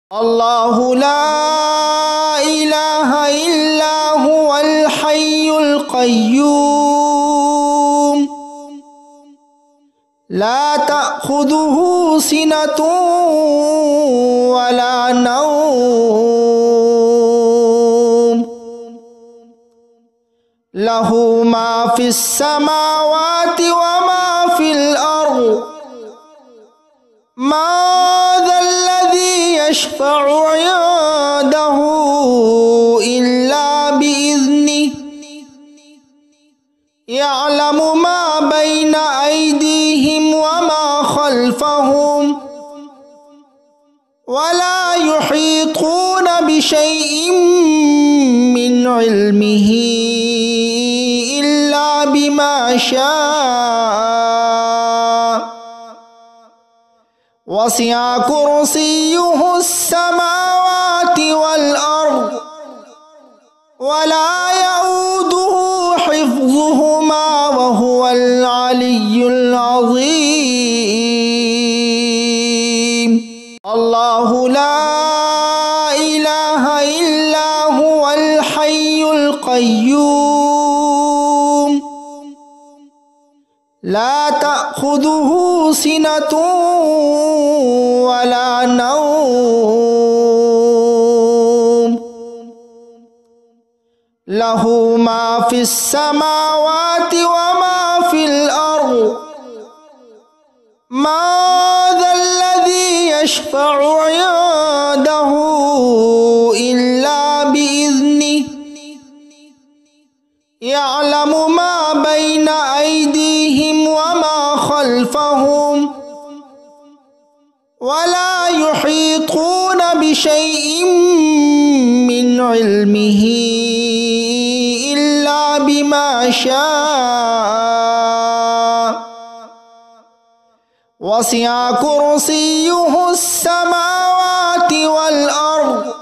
الله لا إله إلا هو الحي القيوم لا تأخذه سنة ولا نوم له ما في السماوات وما في الأرض ما ذا الذي يشفع عنده إلا بإذنه يعلم ما بين أيديهم وما خلفهم ولا يحيطون بشيء من علمه إلا بما شاء وسع كرسيه السماوات والأرض ولا يؤوده حفظهما وهو العلي العظيم الله لا إله إلا هو الحي القيوم لا تأخذه سنة ولا نوم له ما في السماوات وما في الأرض ما ذا الذي يشفع عنده إلا بإذنه يعلم ما بين أيديهم وما خلفهم ولا يحيطون بشيء من علمه إلا بما شاء وسع كرسيه السماوات والأرض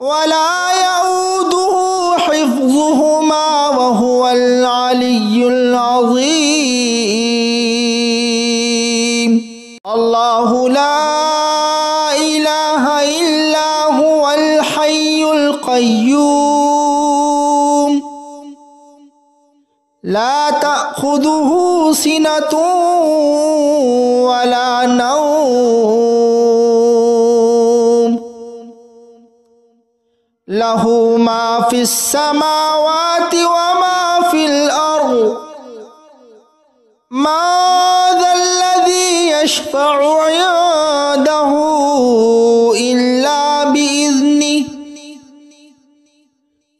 ولا يؤوده حفظهما وهو العلي العظيم الله لا إله إلا هو الحي القيوم لا تأخذه سنة ولا نوم له ما في السماوات وما في الأرض ما ذا الذي يشفع عنده إلا بإذنه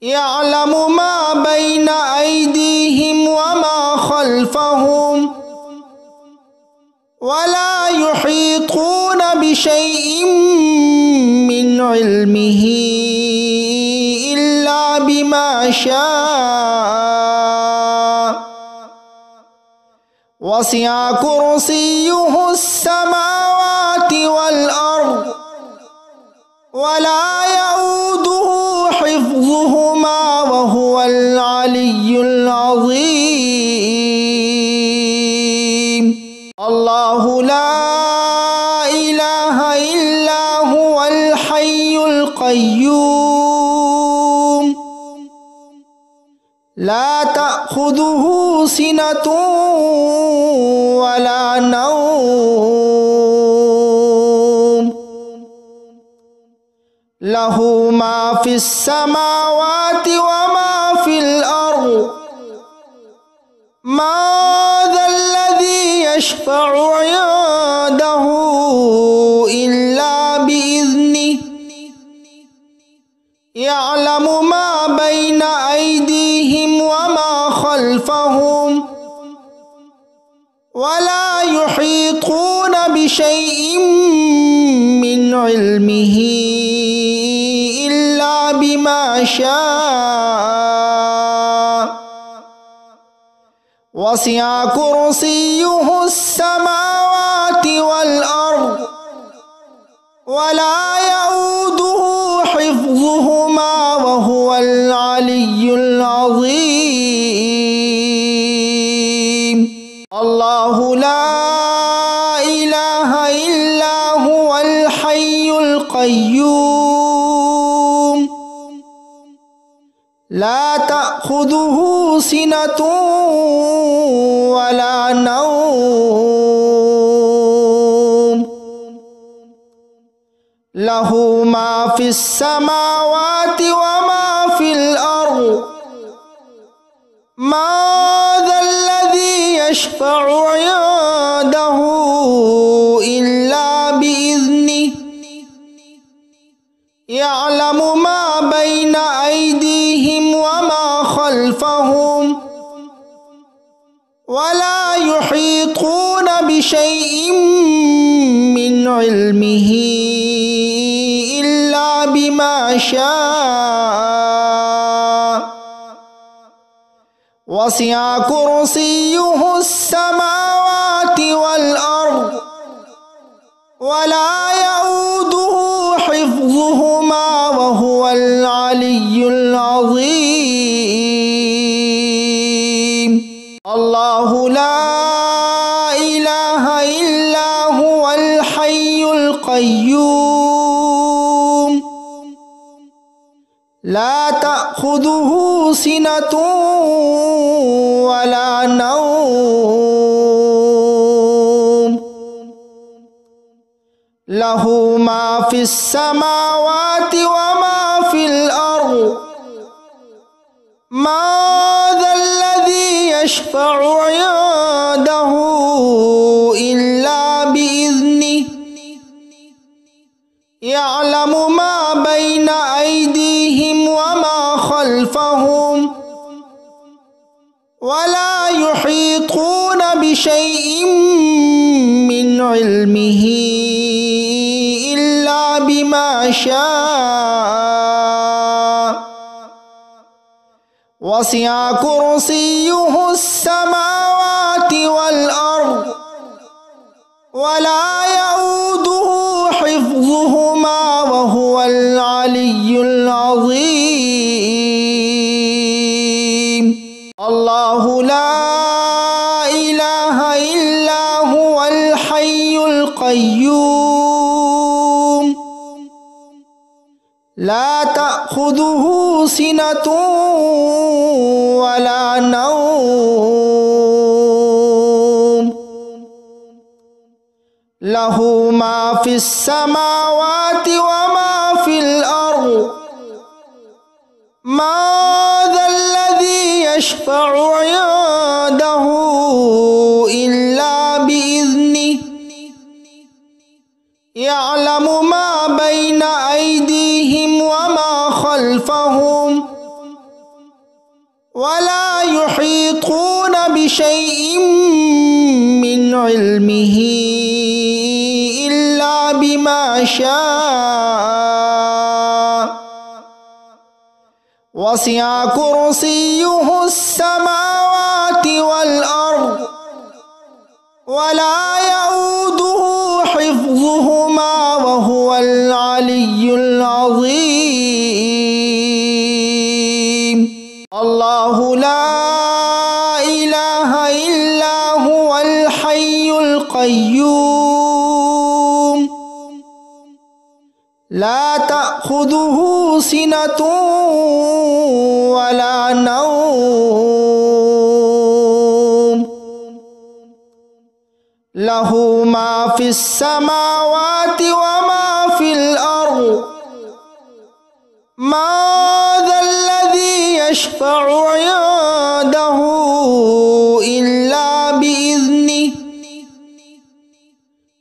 يعلم ما بين أيديهم وما خلفهم ولا يحيطون بشيء من علمه إلا بما شاء وسع كرسيه السماوات والأرض ولا يؤوده حفظهما وهو العلي العظيم الله لا إله إلا هو الحي القيوم لا تأخذه سنة ولا نوم له ما في السماوات وما في الأرض ما ذا الذي يشفع عنده إلا بإذنه يعلم ما بين أيديهم وما خلفهم ولا يحيطون بشيء من علمه إلا بما شاء وسع كرسيه السماوات والأرض ولا يؤوده حفظهما وهو العلي العظيم الله لا إله إلا هو الحي القيوم القيوم لا تأخذه سنة ولا نوم له ما في السماوات وما في الأرض ما ذا الذي يشفع عنده إلا بإذنه يعلم ما بين أيديهم وما خلفهم ولا يحيطون بشيء من علمه إلا بما شاء وسع كرسيه السماوات والأرض ولا يؤوده حفظهما وهو العلي العظيم الله لا إله إلا هو الحي القيوم لا تأخذه سنة ولا نوم له ما في السماوات وما في الأرض ما ذا الذي يشفع عنده إلا بإذنه يعلم ما بين أيديهم وما خلفهم ولا يحيطون بشيء من علمه إلا بما شاء وسع كرسيه السماوات والأرض ولا يؤوده حفظهما وهو العلي العظيم الله لا إله إلا هو الحي القيوم لا تأخذه سنة ولا نوم له ما في السماوات وما في الأرض ما ذا الذي يشفع عنده إلا بإذنه يعلم ما بين أيديهم وما خلفهم ولا يحيطون بشيء من علمه إلا بما شاء وسع كرسيه السماوات والأرض ولا يؤوده حفظهما وهو العلي العظيم الله لا إله إلا هو الحي القيوم لا تأخذه سنة ولا نوم له ما في السماوات وما في الأرض ما ذا الذي يشفع عنده إلا بإذنه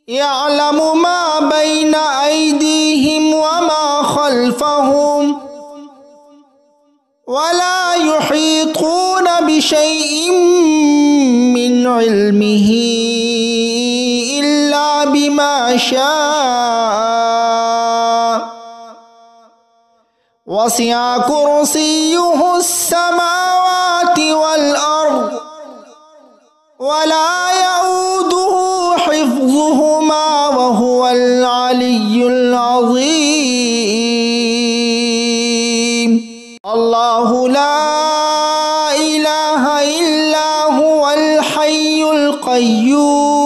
يعلم ما بين أيديهم وما خلفهم ولا يحيطون بشيء من علمه إلا بما شاء وسع كرسيه السماوات والأرض ولا يؤوده حفظهما وهو العلي العظيم الله لا إله إلا هو الحي القيوم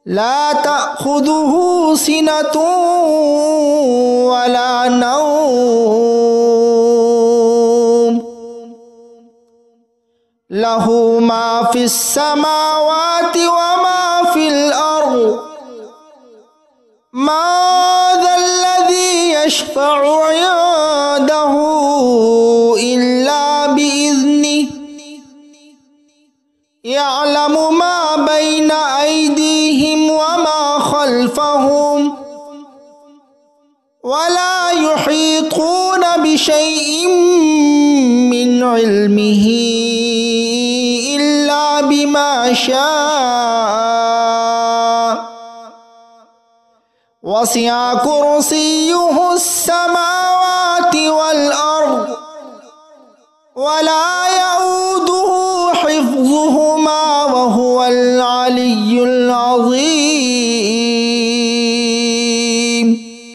لا تأخذه تأخذه سنة ولا نوم له ما في السماوات وما في الأرض ما ذا الذي يشفع عنده إلا بإذنه يعلم ما بين أيديهم وما خلفهم ولا يحيطون بشيء من علمه إلا بما شاء وسع كرسيه السماوات والأرض ولا يؤوده حفظهما وهو العلي العظيم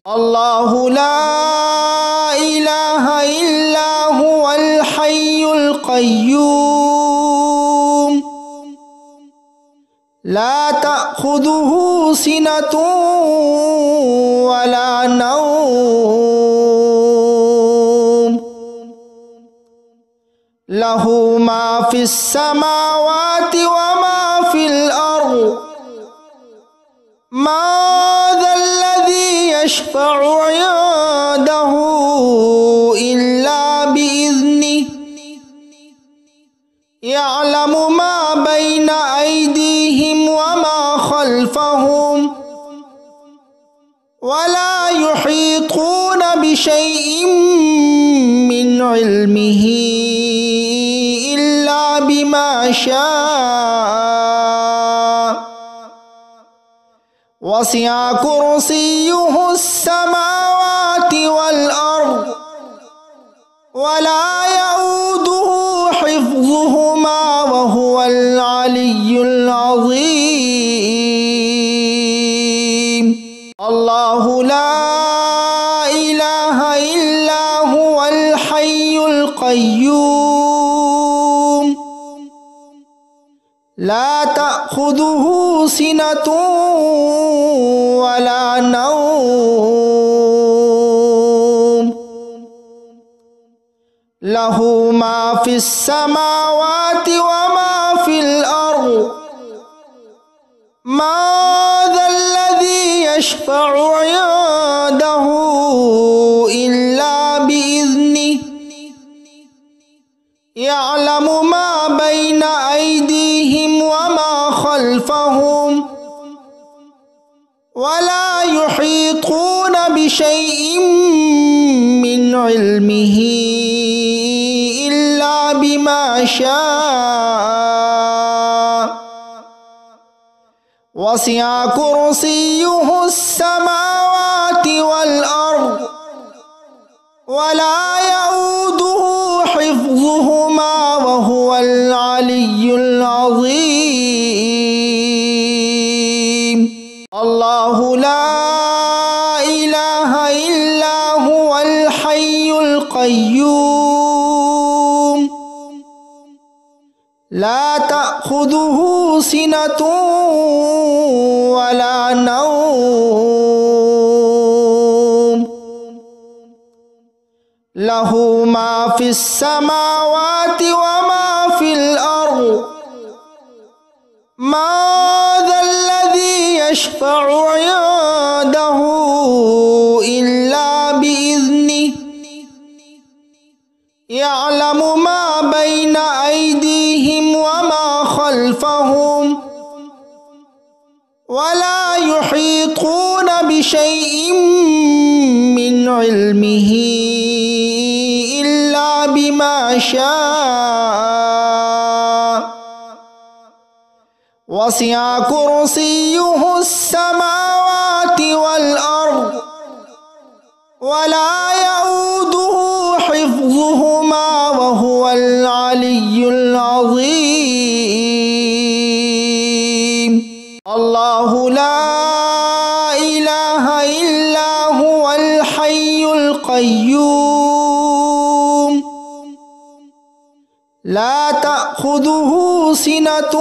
الله لا إله إلا هو الحي القيوم لا تأخذه سنة ولا نوم له ما في السماوات وما في الأرض ما ذا الذي يشفع عنده إلا بإذنه يعلم ما بين أيديهم وما خلفهم ولا يحيطون بشيء من علمه إلا بما شاء وسع كرسيه السماوات والأرض ولا يؤوده حفظهما وهو العلي العظيم الله لا إله إلا هو الحي القيوم لا تأخذه سنة ولا نوم له ما في السماوات وما في الأرض ما ذا الذي يشفع عنده إلا بإذنه يعلم ما بين أيديهم وما خلفهم ولا يحيطون بشيء من علمه إلا بما شاء وسع كرسيه السماوات والأرض ولا يؤوده حفظهما وهو العلي العظيم الله لا إله إلا هو الحي القيوم لا تأخذه سنة ولا نوم له ما في السماوات وما في الأرض ما ذا الذي يشفع عنده إلا بإذنه يعلم ما بين أيديهم وما خلفهم ولا يحيطون بشيء من علمه إلا بما شاء وسع كرسيه السماوات والأرض ولا يؤوده حفظهما وهو العلي العظيم الله لا إله إلا هو الحي القيوم لا تأخذه سنة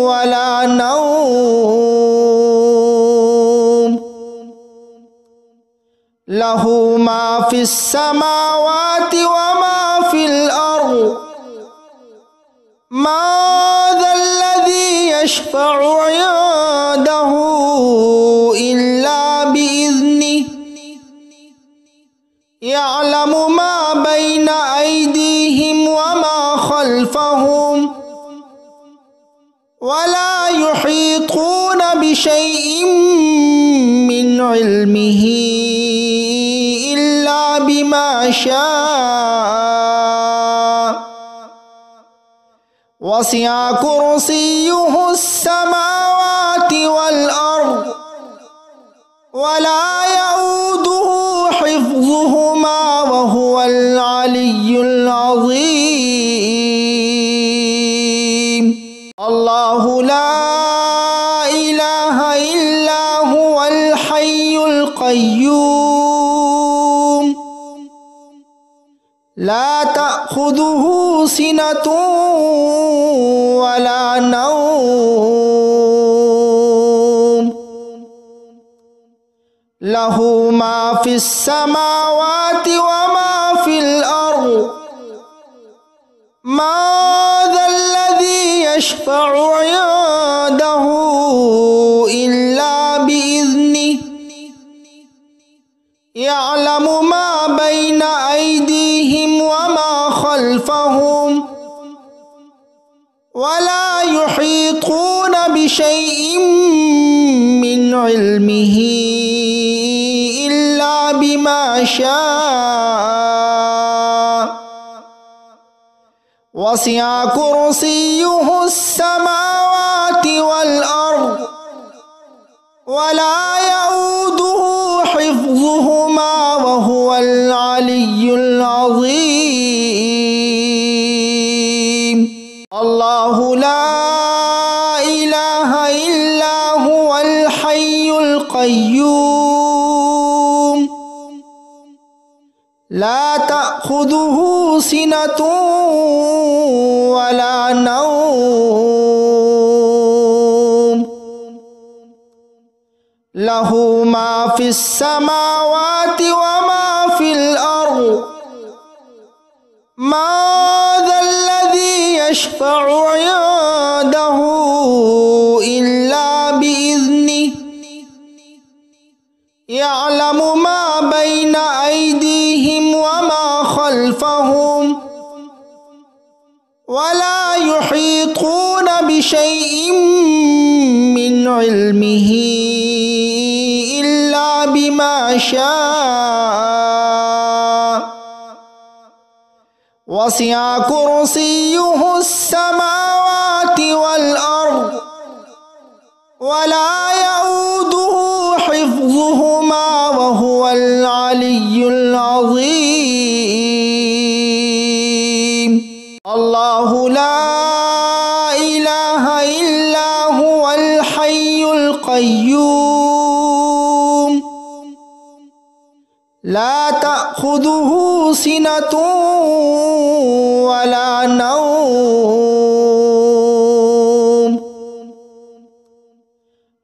ولا نوم له ما في السماوات وما في الأرض ما ذا الذي يشفع عنده إلا بإذنه يعلم ما بين أيديهم وما خلفهم ولا يحيطون بشيء من علمه إلا بما شاء وسع كرسيه السماوات والأرض ولا يؤوده حفظهما وهو العلي العظيم الله لا إله إلا هو الحي القيوم لا تأخذه سنة ولا نوم له ما في السماوات وما في الأرض ما ذا الذي يشفع عنده إلا بإذنه يعلم ما بين أيديهم وما خلفهم ولا يحيطون بشيء من علمه إلا بما شاء وسع كرسيه السماوات والأرض ولا يؤوده حفظهما وهو العلي العظيم الله لا إله إلا هو الحي القيوم لا تأخذه سنة ولا نوم له ما في السماوات وما في الأرض ما ذا الذي يشفع عنده إلا بإذنه يعلم ما بين أيديهم وما خلفهم ولا يحيطون بشيء من علمه إلا بما شاء وسع كرسيه السماوات والأرض ولا يؤوده حفظهما وهو العلي العظيم الله لا إله إلا هو الحي القيوم لا تأخذه سنة ولا نوم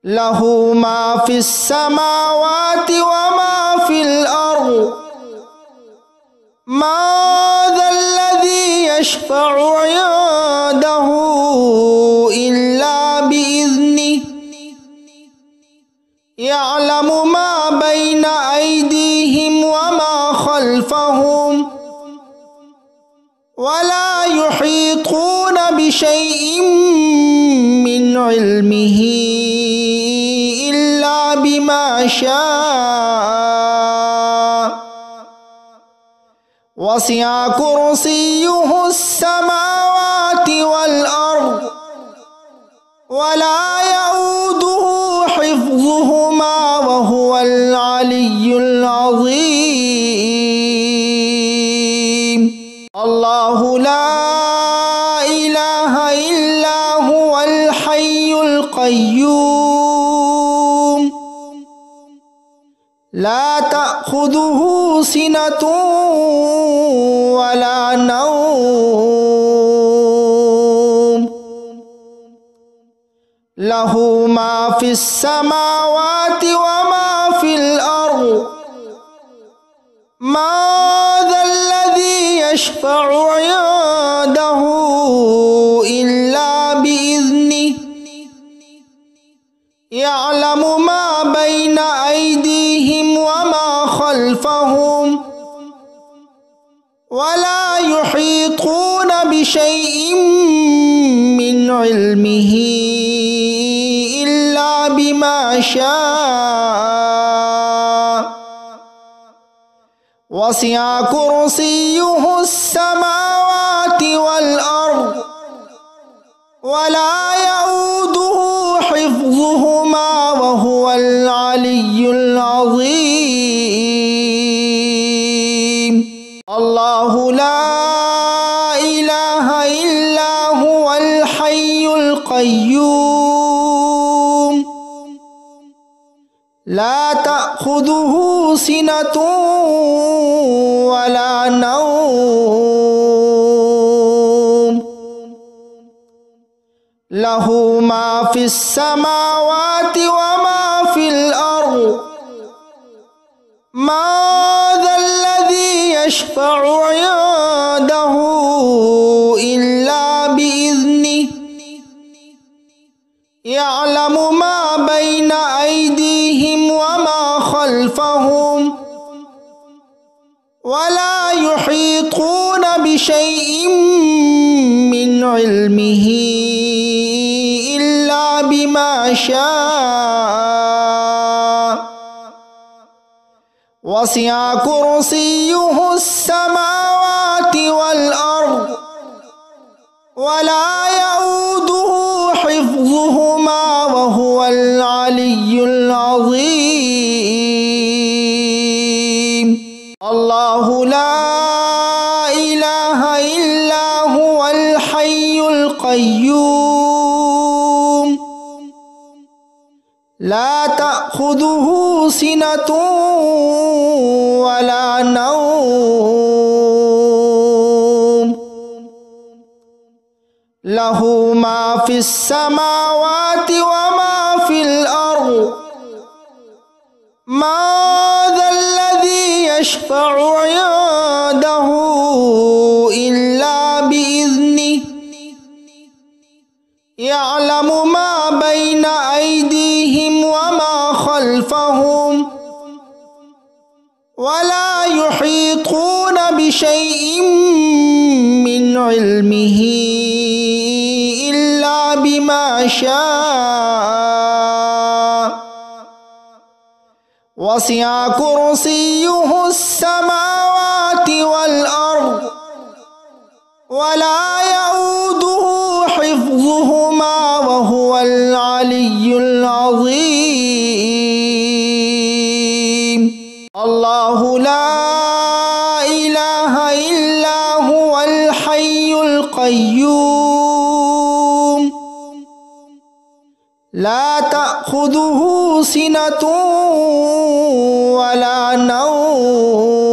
له ما في السماوات وما في الأرض ما ذا الذي يشفع عنده إلا بإذنه يعلم ما بين أيديهم وما خلفهم ولا يحيطون بشيء من علمه إلا بما شاء وسع كرسيه السماوات والأرض ولا يؤوده حفظهما وهو العلي العظيم الله لا إله إلا هو الحي القيوم لا تأخذه سنة ولا نوم له ما في السماوات وما في الأرض ما ذا الذي يشفع عنده إلا بإذنه يعلم ما بين أيديهم وما خلفهم ولا يحيطون بشيء من علمه إلا بما شاء وسع كرسيه السماوات والأرض ولا يؤوده حفظهما وهو العلي العظيم. الله لا إله إلا هو الحي القيوم لا تأخذه سنة ولا نوم له ما في السماوات وما في الأرض ما ذا الذي يشفع عنده إلا بإذنه يعلم ما بين أيديهم وما خلفهم ولا يحيطون بشيء من علمه إلا بما شاء وسع كرسيه السماوات والأرض ولا يؤوده حفظهما وهو العلي العظيم. الله لا إله إلا هو الحي القيوم لا تأخذه سنة ولا نوم له ما في السماوات وما في الأرض ما ذا الذي يشفع عنده إلا بإذنه يعلم ما بين أيديهم وما خلفهم ولا يحيطون بشيء من علمه إلا بما شاء وسع كرسيه السماوات والأرض ولا يؤوده حفظهما وهو العلي العظيم. الله لا إله إلا هو الحي القيوم لا تأخذه سنة ولا نوم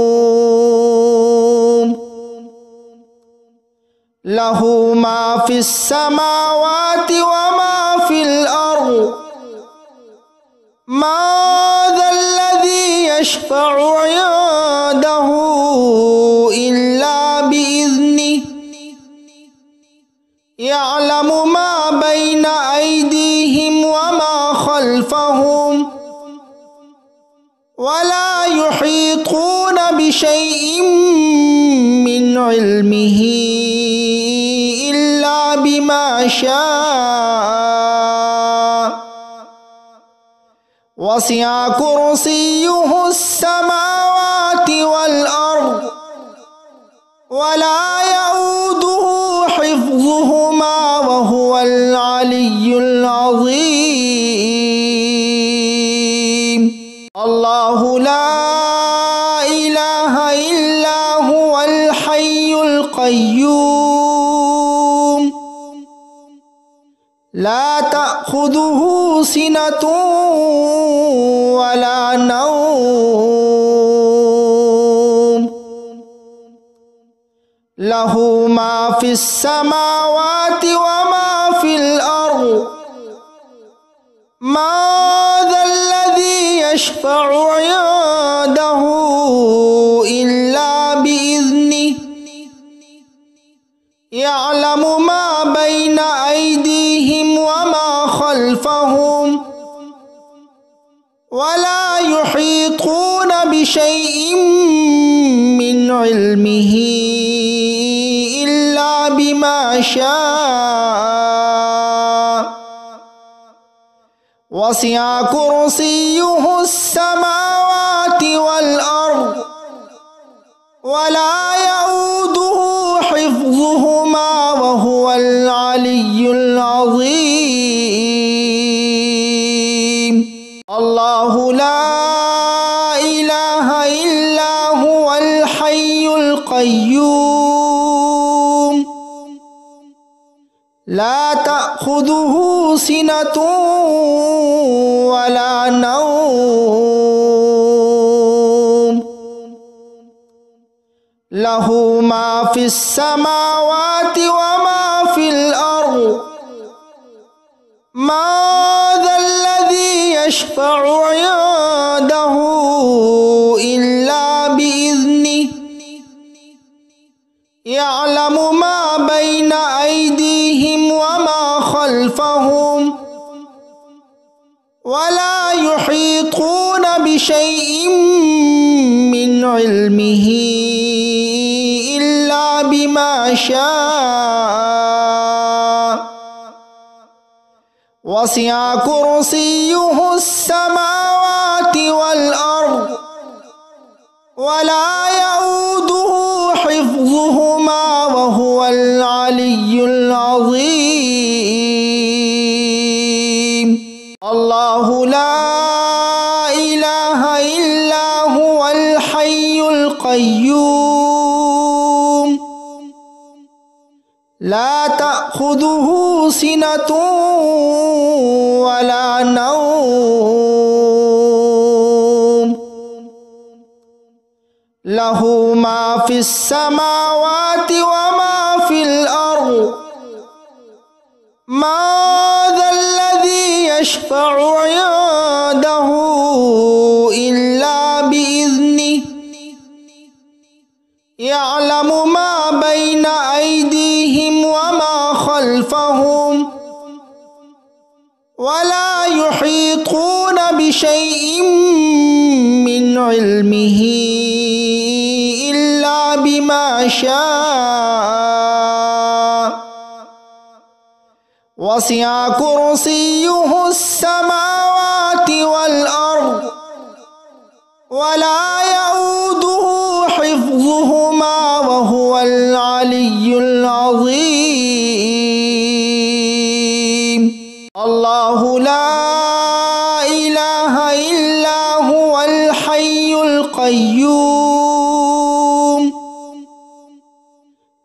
له ما في السماوات وما في الأرض ما ذا الذي يشفع عنده إلا بإذنه يعلم ما بين أيديهم وما خلفهم ولا يحيطون بشيء من علمه إلا بما شاء وسع كرسيه السماوات والأرض ولا يؤوده حفظهما وهو العلي العظيم. الله لا إله إلا هو الحي القيوم لا تأخذه سنة ولا نوم له ما في السماوات وما في الأرض ما ذا الذي يشفع عنده ولا يحيطون بشيء من علمه إلا بما شاء وسع كرسيه السماوات والأرض ولا يؤوده حفظهما وهو العلي العظيم الله لا إله إلا هو الحي القيوم لا تأخذه سنة ولا نوم له ما في السماوات وما في الأرض ما ذا الذي يشفع عنده إلا بإذنه يعلم ما بين أيديهم وما خلفهم ولا يحيطون بشيء من علمه إلا بما شاء وسع كرسيه السماوات والأرض ولا يؤوده حفظهما وهو العلي العظيم الله لا إله إلا هو الحي القيوم لا تأخذه سنة ولا نوم له ما في السماوات وما في الأرض ما ذا الذي يشفع عنده إلا بإذنه يعلم ما بين أيديهم وما خلفهم ولا يحيطون بشيء من علمه إلا بما شاء وسع كرسيه السماوات والأرض ولا يؤوده حفظهما وهو العلي العظيم الله لا إله إلا هو الحي القيوم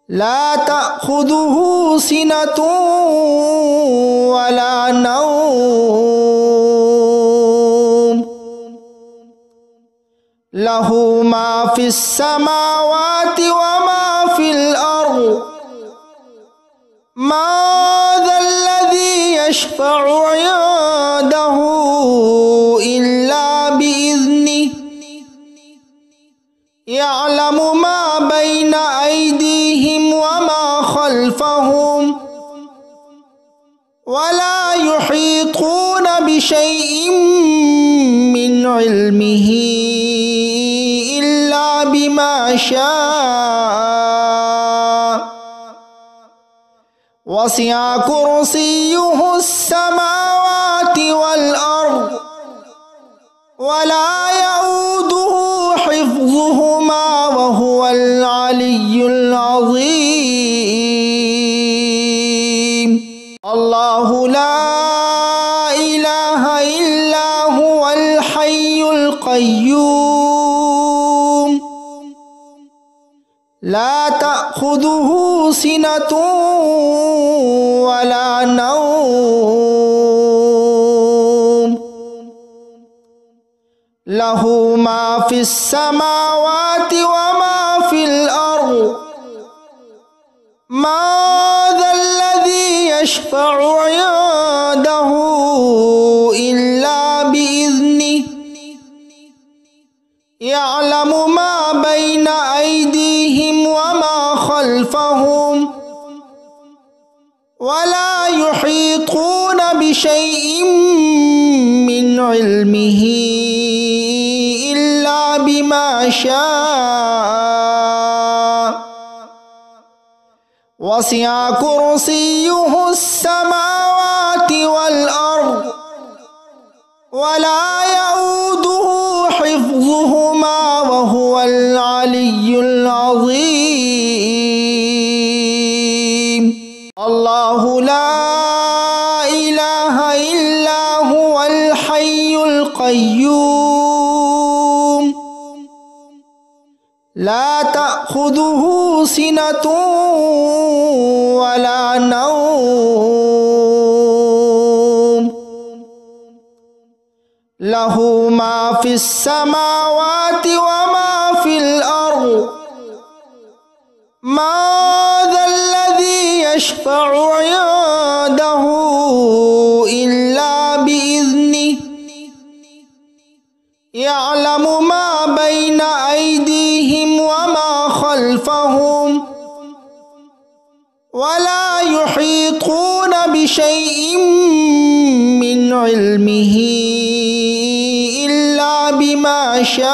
لا تأخذه سنة ولا نوم له ما في السماوات وما في الأرض ما ذا الذي يشفع عنده إلا بإذنه يعلم ما بين أيديهم وما خلفهم ولا يحيطون بشيء من علمه إلا بما شاء وسع كرسيه السماوات والأرض ولا يؤوده حفظهما وهو العلي العظيم الله لا إله إلا هو الحي القيوم لا تأخذه سنة ولا نوم له ما في السماوات وما في الأرض ما ذا الذي يشفع عنده إلا بإذنه يعلم ما بين أيديهم وما خلفهم ولا يحيطون بشيء من علمه إلا بما شاء وسع كرسيه السماوات والأرض ولا يؤوده حفظهما وهو العلي العظيم. الله لا إله إلا هو الحي القيوم لا تأخذه سنة ولا نوم له ما في السماوات وما في الأرض ما ذا الذي يشفع عنده إلا بإذنه يعلم ما بين أيديهم وما خلفهم ولا يحيطون بشيء من علمه إلا بما شاء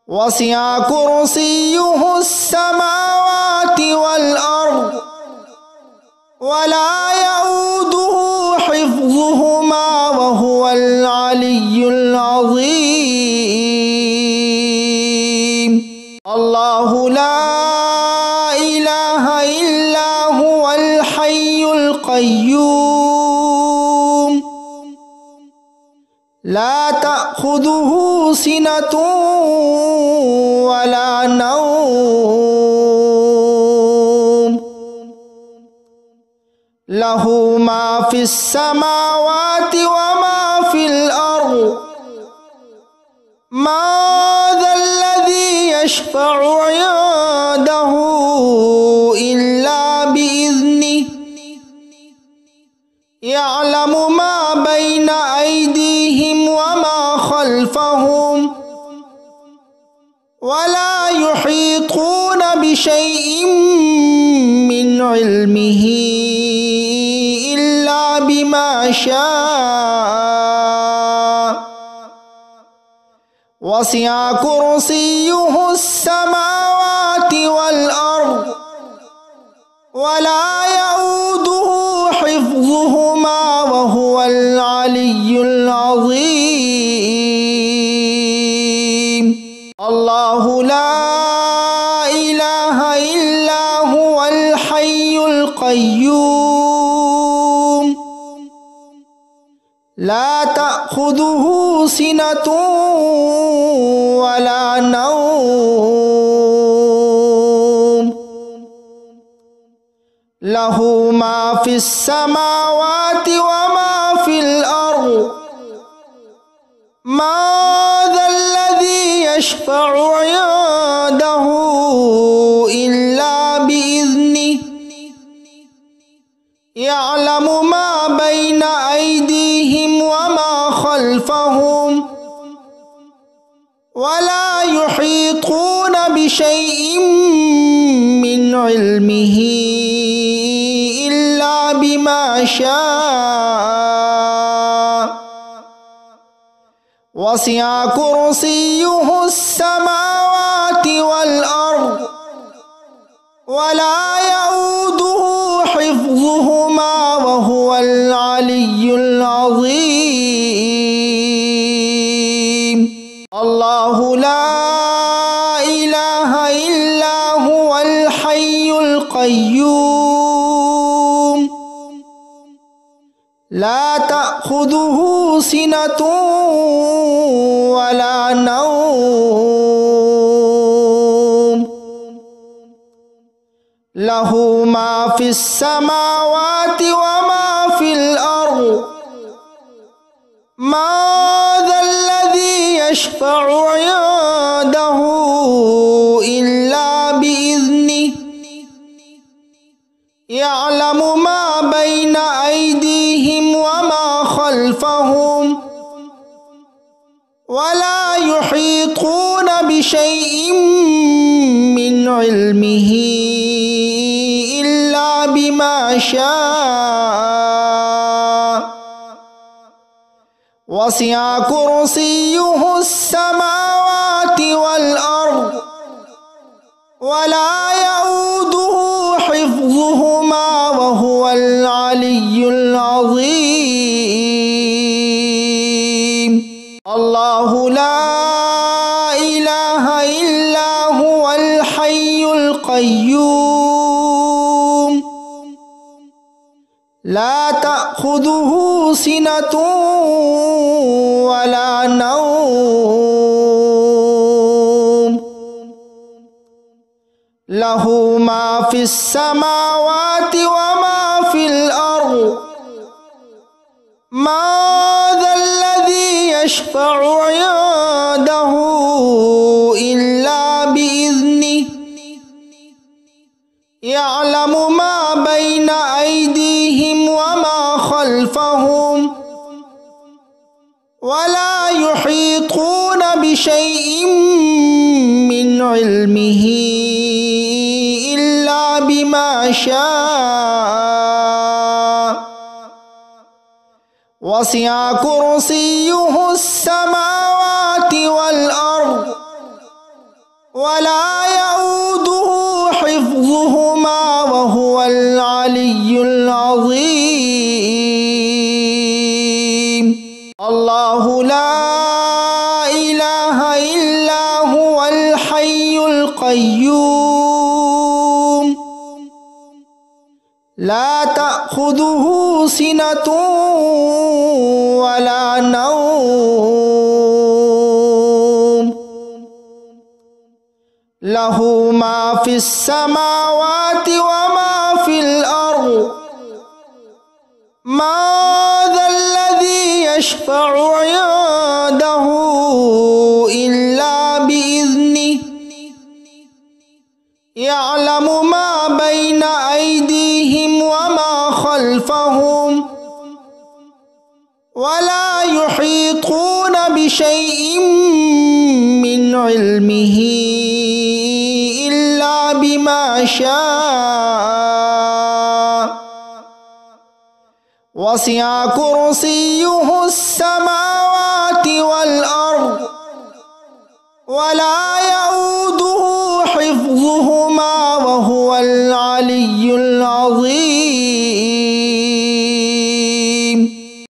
وسع كرسيه السماوات والأرض ولا يؤوده حفظهما وهو العلي العظيم. الله لا إله إلا هو الحي القيوم لا تأخذه سنة ولا نوم له ما في السماوات وما في الأرض ما ذا الذي يشفع عنده إلا بإذنه يعلم ما بين أيديهم وما خلفهم ولا يحيطون بشيء من علمه إلا بما شاء وسع كرسيه السماوات والأرض ولا يؤوده حفظهما وهو العلي العظيم. الله لا إله إلا هو الحي القيوم لا تأخذه سنة ولا نوم له ما في السماوات وما في الأرض ما ذا الذي يشفع عنده إلا بإذنه يعلم ما بين أيديهم وما خلفهم ولا يحيطون بشيء من علمه إلا بما شاء وسع كرسيه السماوات والأرض ولا يؤوده حفظهما وهو العلي العظيم. الله لا إله إلا هو الحي القيوم لا تأخذه سنة ولا نوم له ما في السماوات وما في الأرض ما ذا الذي يشفع عنده إلا بإذنه يعلم ما بين أيديهم وما خلفهم ولا يحيطون بشيء من علمه إلا بما شاء وسع كرسيه السماوات والأرض ولا يؤوده حفظهما وهو العلي العظيم. الله لا إله إلا هو الحي القيوم لا تأخذه سنة ولا نوم له ما في السماوات وما في الأرض ما ذا الذي يشفع عنده إلا بإذنه يعلم ما بين أيديهم وما خلفهم ولا يحيطون بشيء من علمه إلا بما شاء وسع كرسيه السماوات والأرض ولا يؤوده حفظهما وهو العلي العظيم. الله لا إله إلا هو الحي القيوم لا تأخذه سنة ولا نوم له ما في السماوات وما في الأرض ما ذا الذي يشفع عنده إلا بإذنه يعلم ما بين أيديهم وما خلفهم ولا يحيطون بشيء من علمه إلا بما شاء وسع كرسيه السماوات والأرض ولا يؤوده حفظهما وهو العلي العظيم.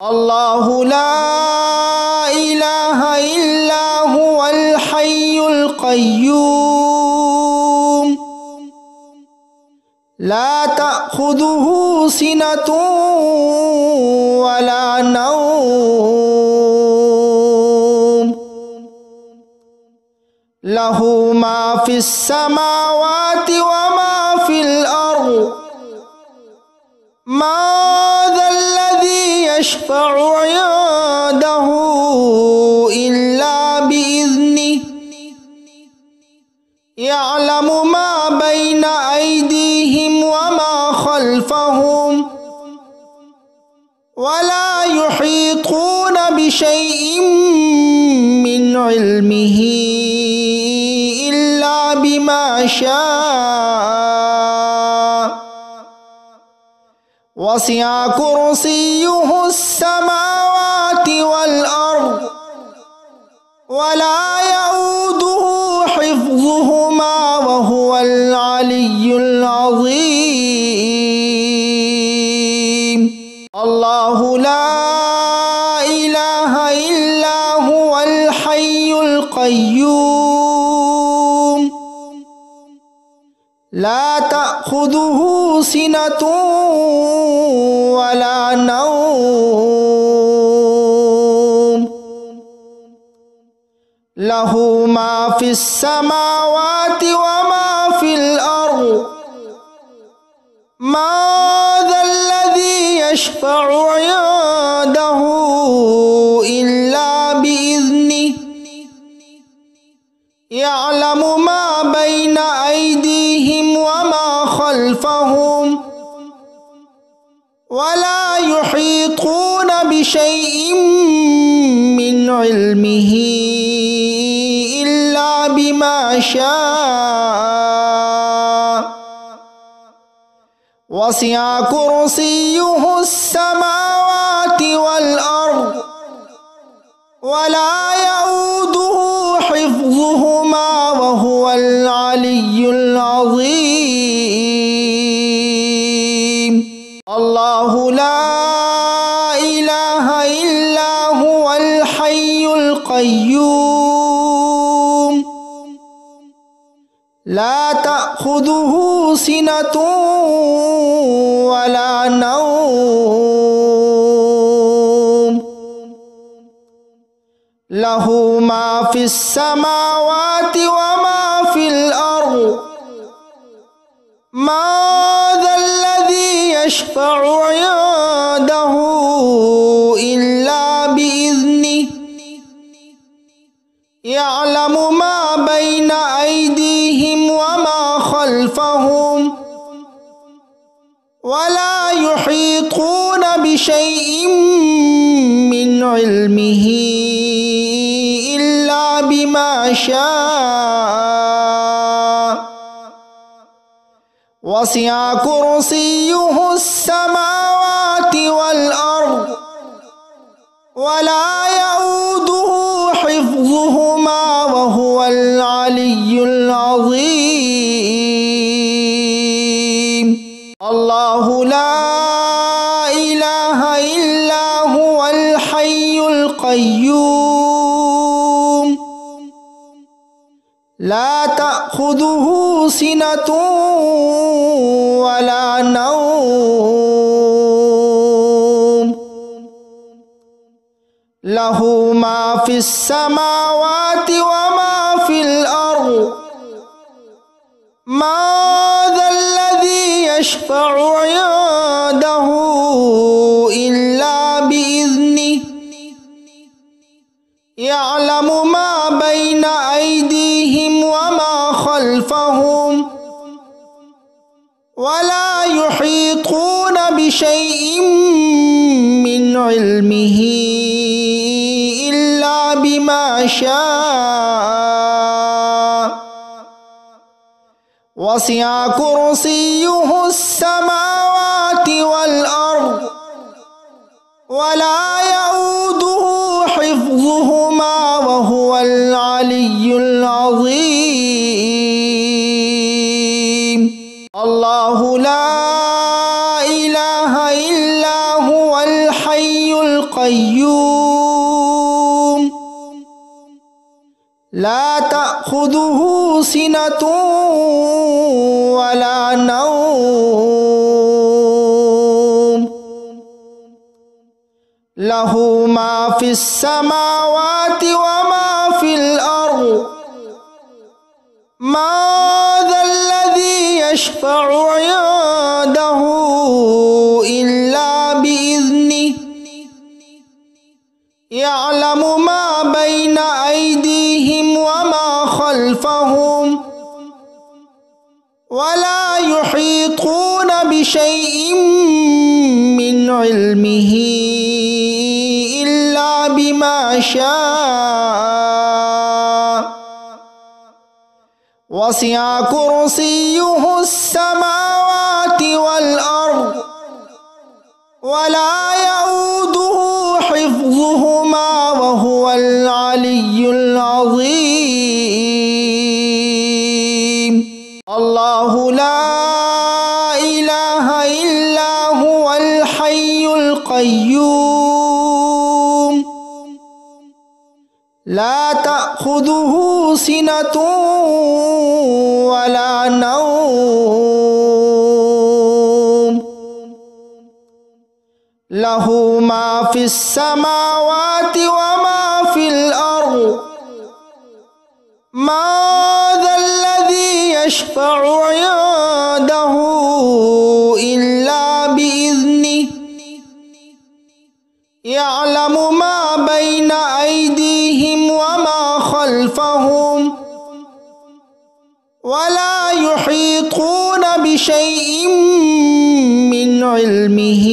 الله لا إله إلا هو الحي القيوم لا تأخذه سنة ولا نوم له ما في السماوات وما في الأرض ما ذا الذي يشفع عنده إلا بإذنه يعلم ما بين أيديهم وما خلفهم ولا يحيطون بشيء من علمه إلا بما شاء وسع كرسيه السماوات والأرض ولا يؤوده حفظهما وهو العلي العظيم. الله لا إله إلا هو الحي القيوم لا تأخذه سنة ولا نوم له ما في السماوات وما في الأرض ما ذا الذي يشفع عنده إلا بإذنه يعلم ما بين أيديهم وما خلفهم ولا يحيطون بشيء من علمه إلا بما شاء وسع كرسيه السماوات والأرض إله إلا هو الحي القيوم لا تأخذه سنة ولا نوم له ما في السماوات وما في الأرض ما ذا الذي يشفع عنده إلا بإذنه يعلم ما بين أيديهم وما خلفهم ولا يحيطون بشيء من علمه إلا بما شاء وسع كرسيه السماوات والأرض ولا يؤوده حفظهما وهو العلي العظيم الله لا إله إلا هو الحي القيوم لا تأخذه سنة ولا نوم له ما في السماوات وما في الأرض ما ذا الذي يشفع عنده إلا بإذنه يعلم ما بين أيديهم وما خلفهم ولا يحيطون بشيء من علمه إلا بما شاء وسع كرسيه السماوات والأرض ولا يؤوده حفظهما وهو العلي العظيم الله لا إله إلا هو الحي القيوم لا تأخذه سنة ولا نوم له ما في السماوات وما في الأرض ما ذا الذي يشفع عنده إلا بإذنه يعلم ما بين أيديهم وما خلفهم ولا يحيطون بشيء من علمه إلا بما شاء وسع كرسيه السماوات والأرض ولا يؤوده حفظهما وهو العلي العظيم الله لا إله إلا هو الحي القيوم لا تأخذه سنة ولا نوم له ما في السماوات وما في الأرض ما ذا الذي يشفع عنده إلا بإذنه يعلم ما بين أيديهم وما خلفهم ولا يحيطون بشيء من علمه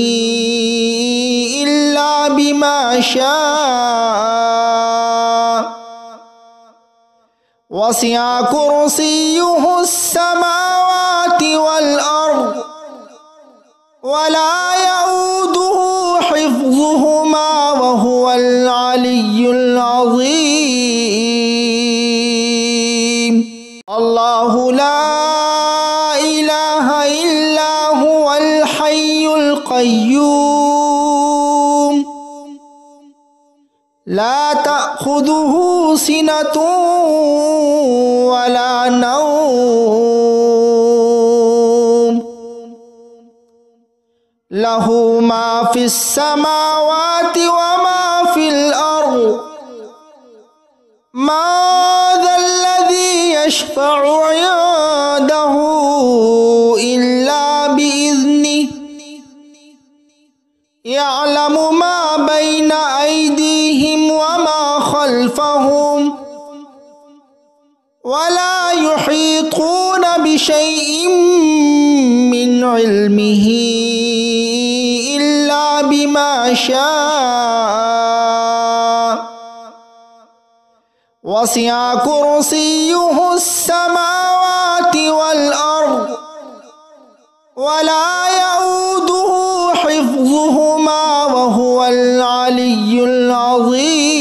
إلا بما شاء وسع كرسيه السماوات والأرض ولا يؤوده حفظهما وهو العلي العظيم الله لا إله إلا هو الحي القيوم لا تأخذه سنة ولا نوم له ما في السماوات وما في الأرض ما ذا الذي يشفع عنده إلا بإذنه يعلم ما بين أيديهم وما خلفهم ولا يحيطون بشيء من علمه إلا بما شاء وسع كرسيه السماوات والأرض ولا يؤوده حفظهما وهو العلي العظيم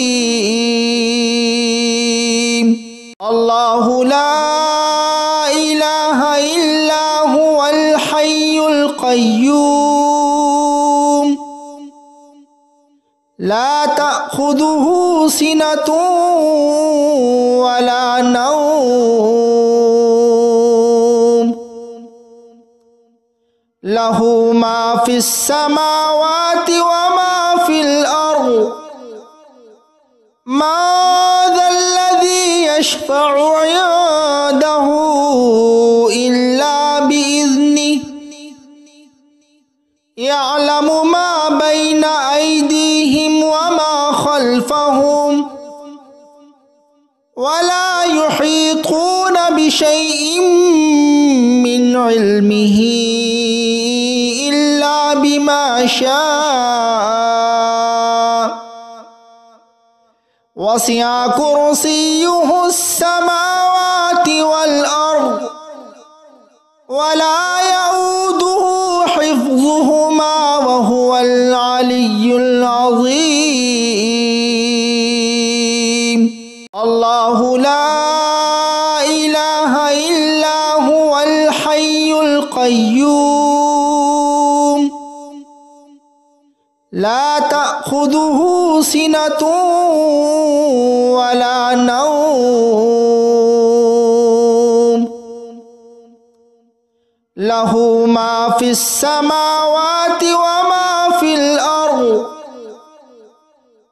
الله لا إله إلا هو الحي القيوم لا تأخذه سنة ولا نوم له ما في السماوات وما في الأرض ما ذا الذي يشفع عنده إلا بإذنه يعلم ما بين أيديهم وما خلفهم ولا يحيطون بشيء من علمه إلا بما شاء وسع كرسيه السماوات والأرض ولا يؤوده حفظهما وهو العلي العظيم الله لا إله إلا هو الحي القيوم لا تأخذه سنة ولا نوم له ما في السماوات وما في الأرض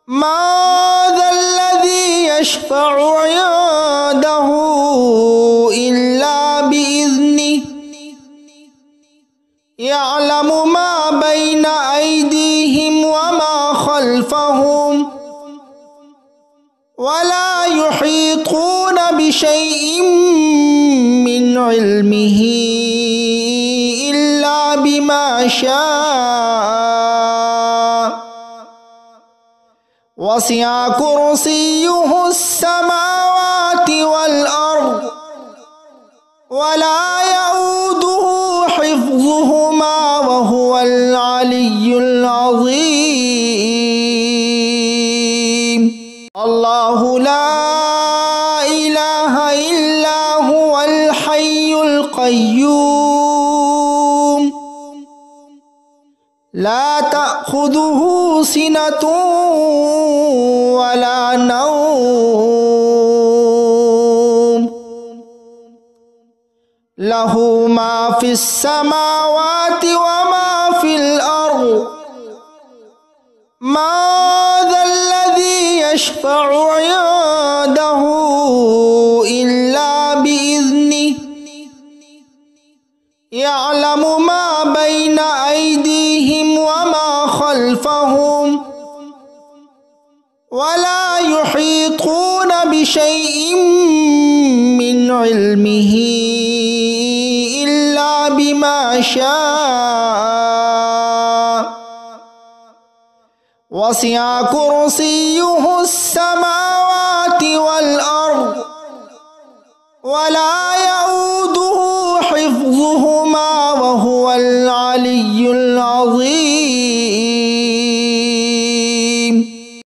ما ذا الذي يشفع عنده إلا بإذنه يعلم ما بين أيديهم وما خلفهم ولا يحيطون بشيء من علمه إلا بما شاء وسع كرسيه السماوات والأرض ولا يؤوده حفظهما وهو العلي العظيم الله لا إله إلا هو الحي القيوم لا تأخذه سنة ولا نوم له ما في السماوات وما في الأرض ما ذا الذي يشفع عنده إلا بإذنه يعلم ما بين أيديهم وما خلفهم ولا يحيطون بشيء من علمه إلا بما شاء وسع كرسيه السماوات والأرض ولا يؤوده حفظهما وهو العلي العظيم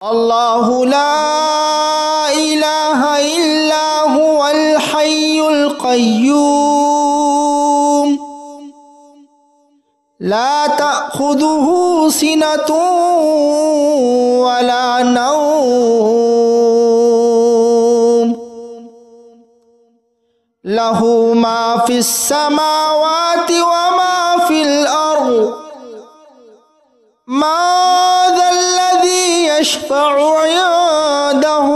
الله لا إله إلا هو الحي القيوم لا تأخذه سنة ولا نوم له ما في السماوات وما في الأرض ما ذا الذي يشفع عنده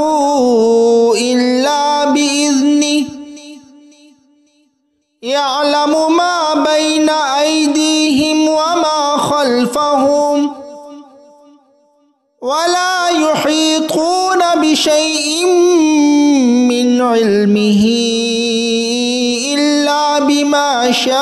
إلا بإذنه يعلم ما بين أيديهم وما خلفهم ولا يحيطون بشيء من علمه إلا بما شاء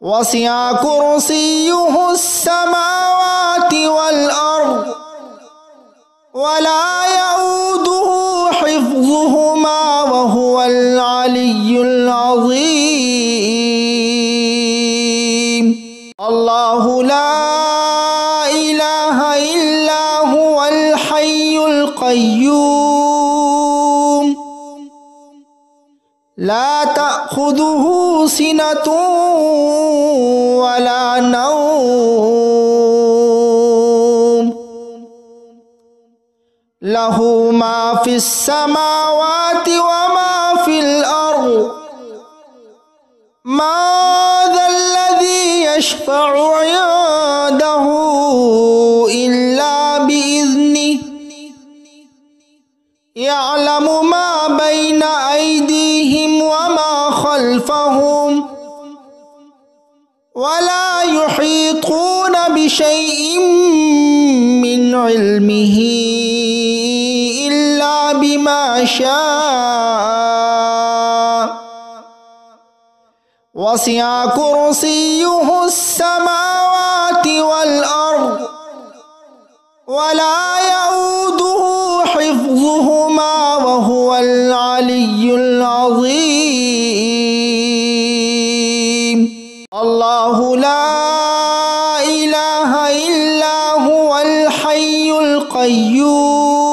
وسع كرسيه السماوات والأرض ولا يؤوده حفظهما وهو العلي العظيم الله لا إله إلا هو الحي القيوم لا تأخذه سنة ولا نوم له ما في السماوات وما في الأرض ما ذا الذي يشفع عنده إلا بإذنه يعلم ما بين أيديهم وما خلفهم ولا يحيطون بشيء من علمه إلا بما شاء وسع كرسيه السماوات والأرض ولا يؤوده حفظهما وهو العلي العظيم الله لا إله إلا هو الحي القيوم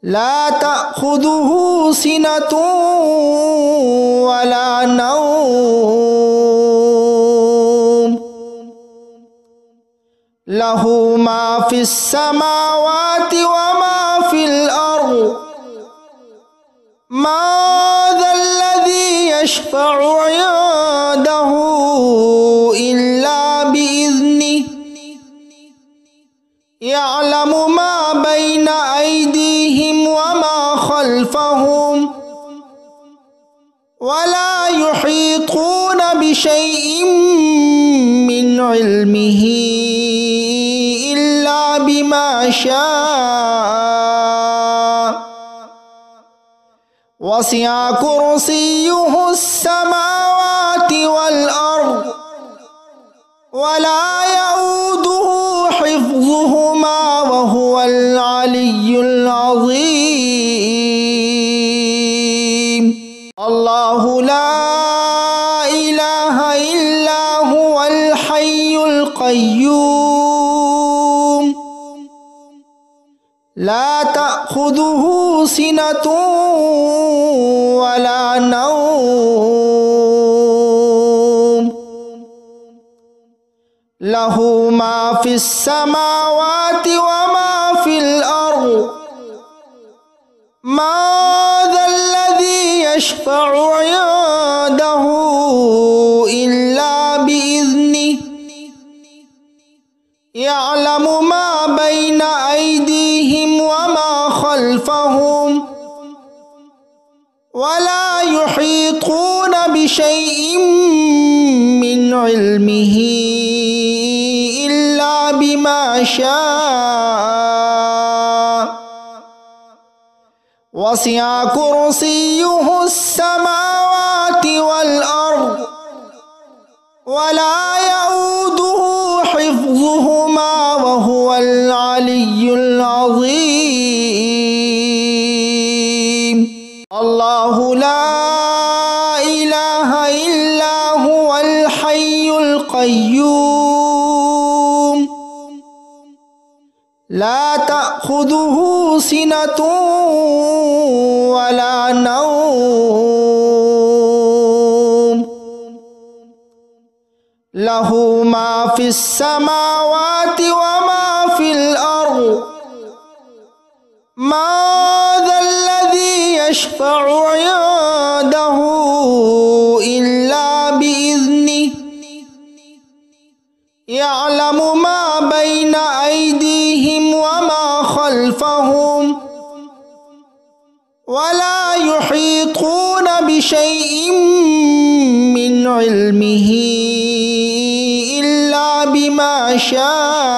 لا تأخذه سنة ولا نوم له ما في السماوات وما في الأرض ما ذا الذي يشفع عنده إلا بإذنه يعلم ما بين أيديهم وما خلفهم ولا يحيطون بشيء من علمه إلا بما شاء وسع كرسيه السماوات والأرض ولا يؤوده حفظهما وهو العلي العظيم الله لا إله إلا هو الحي القيوم لا تأخذه سنة ولا نوم له ما في السماوات وما في الأرض ما ذا الذي يشفع عنده إلا بإذنه يعلم ما بين أيديهم وما خلفهم ولا يحيطون بشيء من علمه إلا بما شاء وسع كرسيه السماوات والأرض ولا يؤوده حفظهما وهو العلي العظيم الله لا إله إلا هو الحي القيوم لا تأخذه سنة ولا نوم له ما في السماوات وما في الأرض ما ذا الذي يشفع عنده إلا بإذنه يعلم ما بين أيديهم وما خلفهم ولا يحيطون بشيء من علمه إلا بما شاء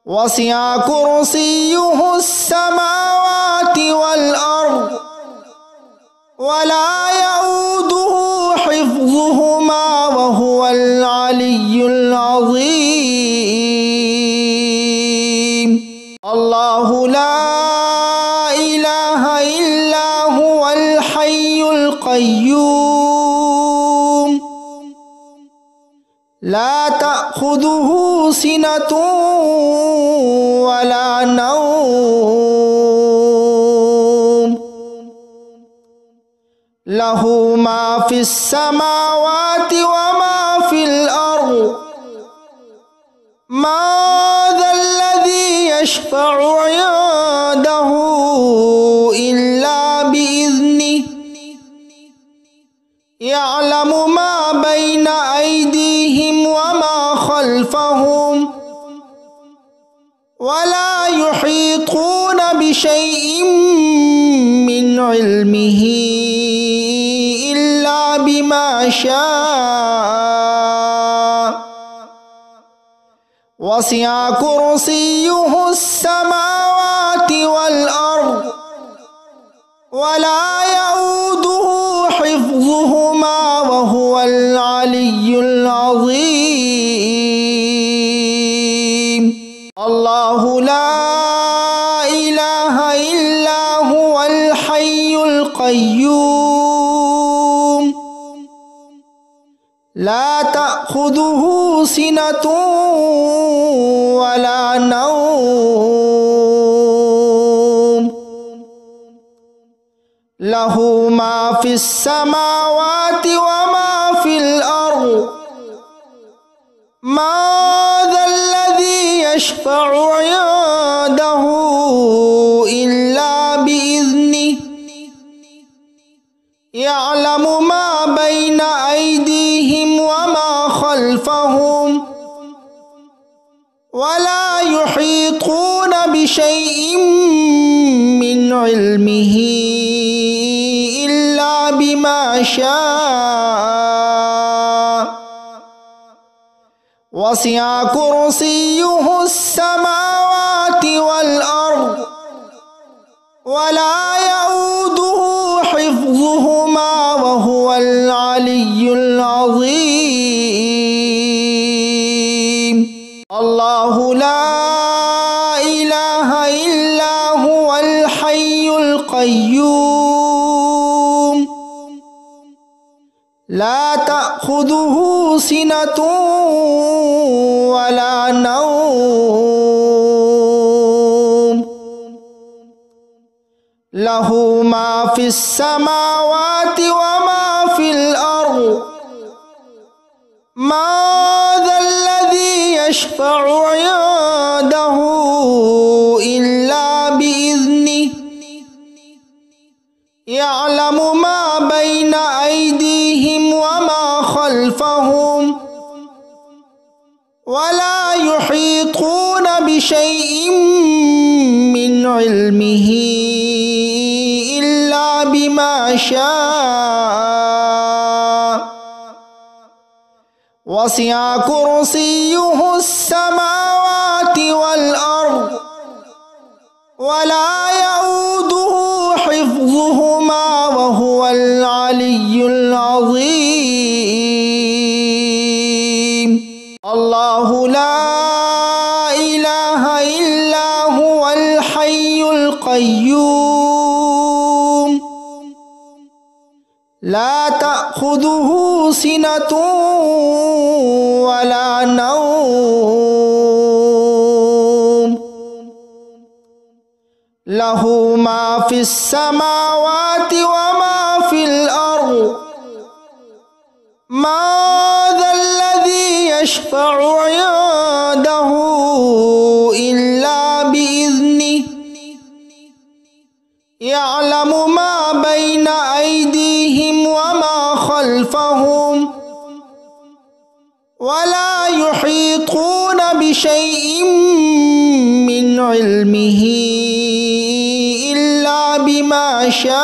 وسع كرسيه السماوات والأرض ولا يؤوده حفظهما وهو العلي العظيم. الله لا إله إلا هو الحي القيوم لا تأخذه سنة ولا نوم له ما في السماوات وما في الأرض ما ذا الذي يشفع عنده إلا بإذنه يعلم ما بين أيديهم وما خلفهم ولا يحيطون بشيء من علمه إلا بما شاء وسع كرسيه السماوات والأرض ولا يؤوده حفظهما وهو العلي العظيم. الله لا إله إلا هو الحي القيوم لا تأخذه سنة ولا نوم له ما في السماوات وما في الأرض ما ذا الذي يشفع عنده إلا بإذنه يعلم ما بين أيديهم وما خلفهم ولا يحيطون بشيء من علمه إلا بما شاء وسع كرسيه السماوات والأرض ولا يؤوده حفظهما وهو العلي العظيم. الله لا إله إلا هو الحي القيوم لا تأخذه سنة ولا نوم له ما في السماوات وما في الأرض ما ذا الذي يشفع عنده إلا بإذنه يعلم ما بين أيديهم وما خلفهم ولا يحيطون بشيء من علمه إلا بما شاء وسع كرسيه السماوات والأرض ولا يؤوده حفظهما وهو العلي العظيم. الله لا إله إلا هو الحي القيوم لا تأخذه سنة ولا نوم له ما في السماوات وما في الأرض ما ذا الذي يشفع عنده إلا خلفهم ولا يحيطون بشيء من علمه إلا بما شاء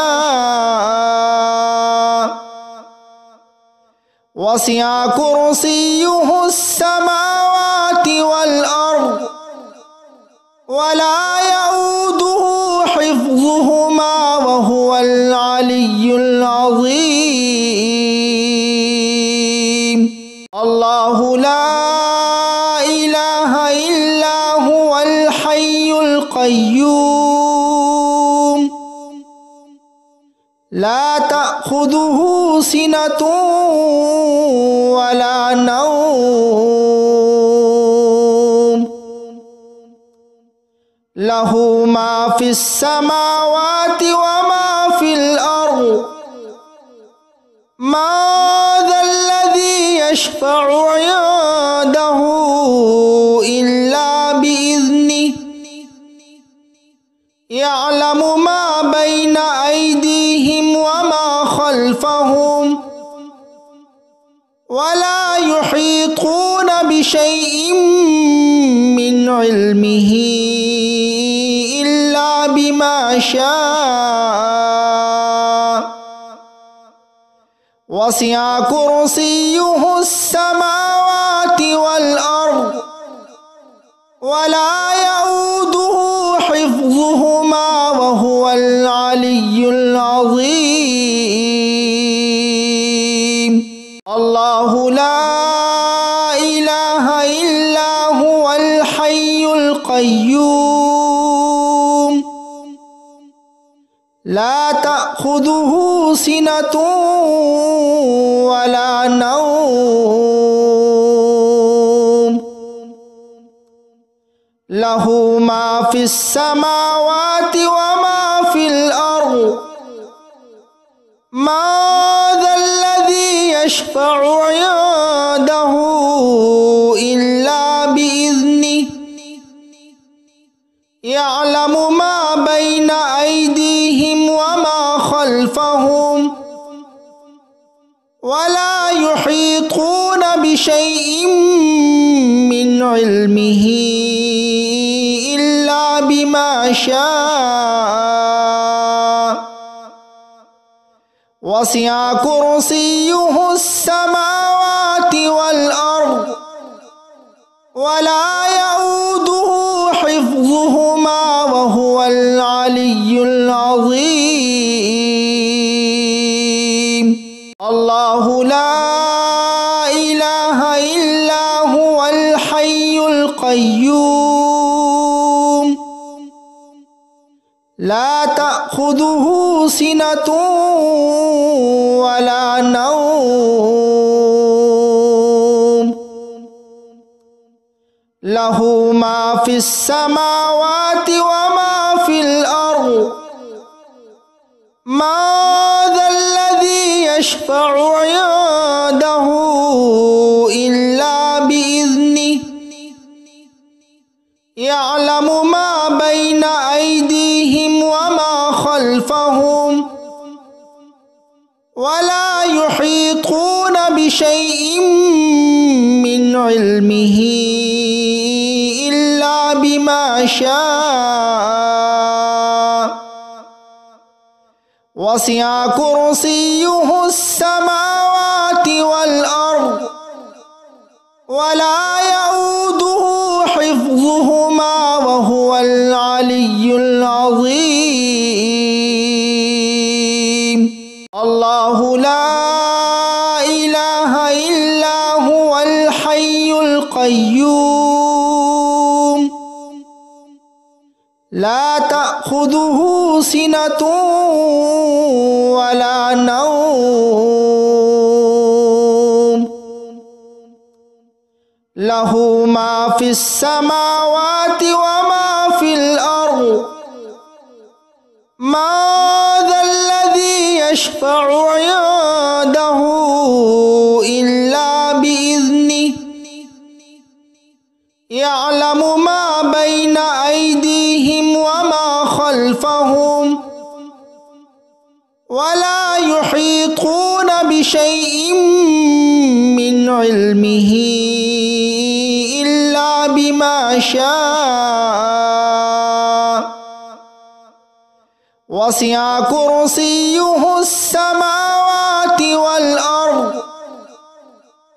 وسع كرسيه السماوات والأرض ولا يؤوده حفظهما وهو العلي العظيم الله لا إله إلا هو الحي القيوم لا تأخذه سنة ولا نوم له ما في السماوات وما في الأرض ما ذا الذي يشفع عنده إلا بإذنه يعلم ما بين أيديهم وما خلفهم ولا يحيطون بشيء من علمه إلا بما شاء وسع كرسيه السماوات والأرض ولا يؤوده حفظهما وهو العلي العظيم الله لا إله إلا هو الحي القيوم لا تأخذه سنة ولا نوم له ما في السماوات وما في الأرض ما ذا الذي يشفع عنده إلا بإذنه يعلم ما بين أيديهم وما خلفهم ولا يحيطون بشيء من علمه إلا بما شاء وسع كرسيه السماوات والأرض ولا يؤوده حفظهما وهو العلي العظيم الله لا إله إلا هو الحي القيوم لا تأخذه سنة ولا نوم له ما في السماوات وما في الأرض ما ذا الذي يشفع عنده إلا بإذنه يعلم ما بين أيديهم وما خلفهم ولا يحيطون بشيء من علمه إلا بما شاء وسع كرسيه السماوات والأرض ولا يؤوده حفظهما وهو العلي العظيم الله لا إله إلا هو الحي القيوم لا تأخذه سنة ولا نوم له ما في السماوات وما في الأرض ما ذا الذي يشفع عنده إلا بإذنه يعلم ما بين أيديهم وما خلفهم ولا يحيطون بشيء من علمه إلا بما شاء وسع كرسيه السماوات والأرض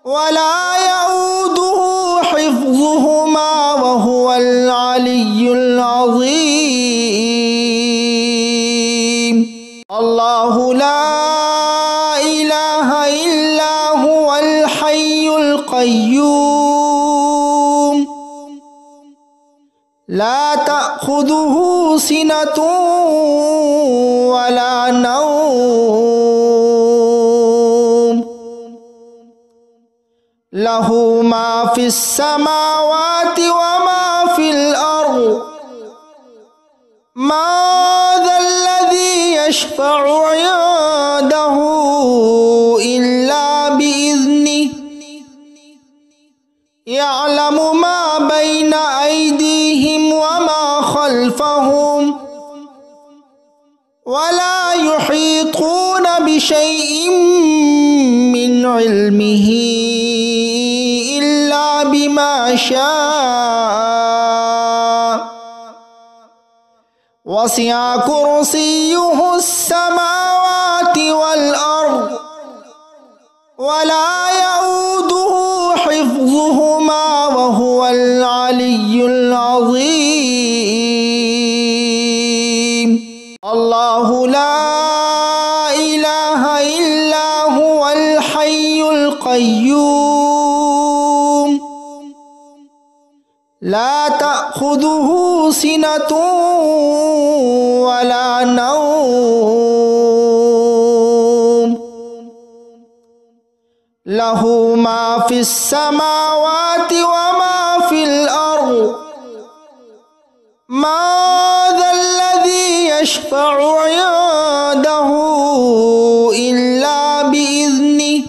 ولا يؤوده حفظهما وهو العلي العظيم الله لا إله إلا هو الحي القيوم لا تأخذه سنة ولا نوم له ما في السماوات وما في الأرض ما ذا الذي يشفع عنده إلا بإذنه يعلم ما بين أيديهم وما خلفهم ولا يحيطون بشيء من علمه إلا بما شاء وسع كرسيه السماوات والأرض ولا يؤوده حفظهما وهو العلي العظيم الله لا إله إلا هو الحي القيوم لا تأخذه سنة ولا نوم له ما في السماوات وما في الأرض ما ذا الذي يشفع عنده إلا بإذنه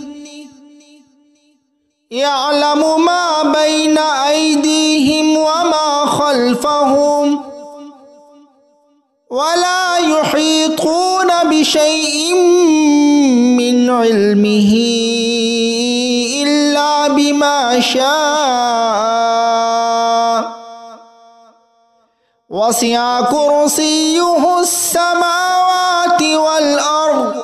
يعلم ما بين أيديهم وما خلفهم ولا يحيطون بشيء من علمه إلا بما شاء وسع كرسيه السماوات والأرض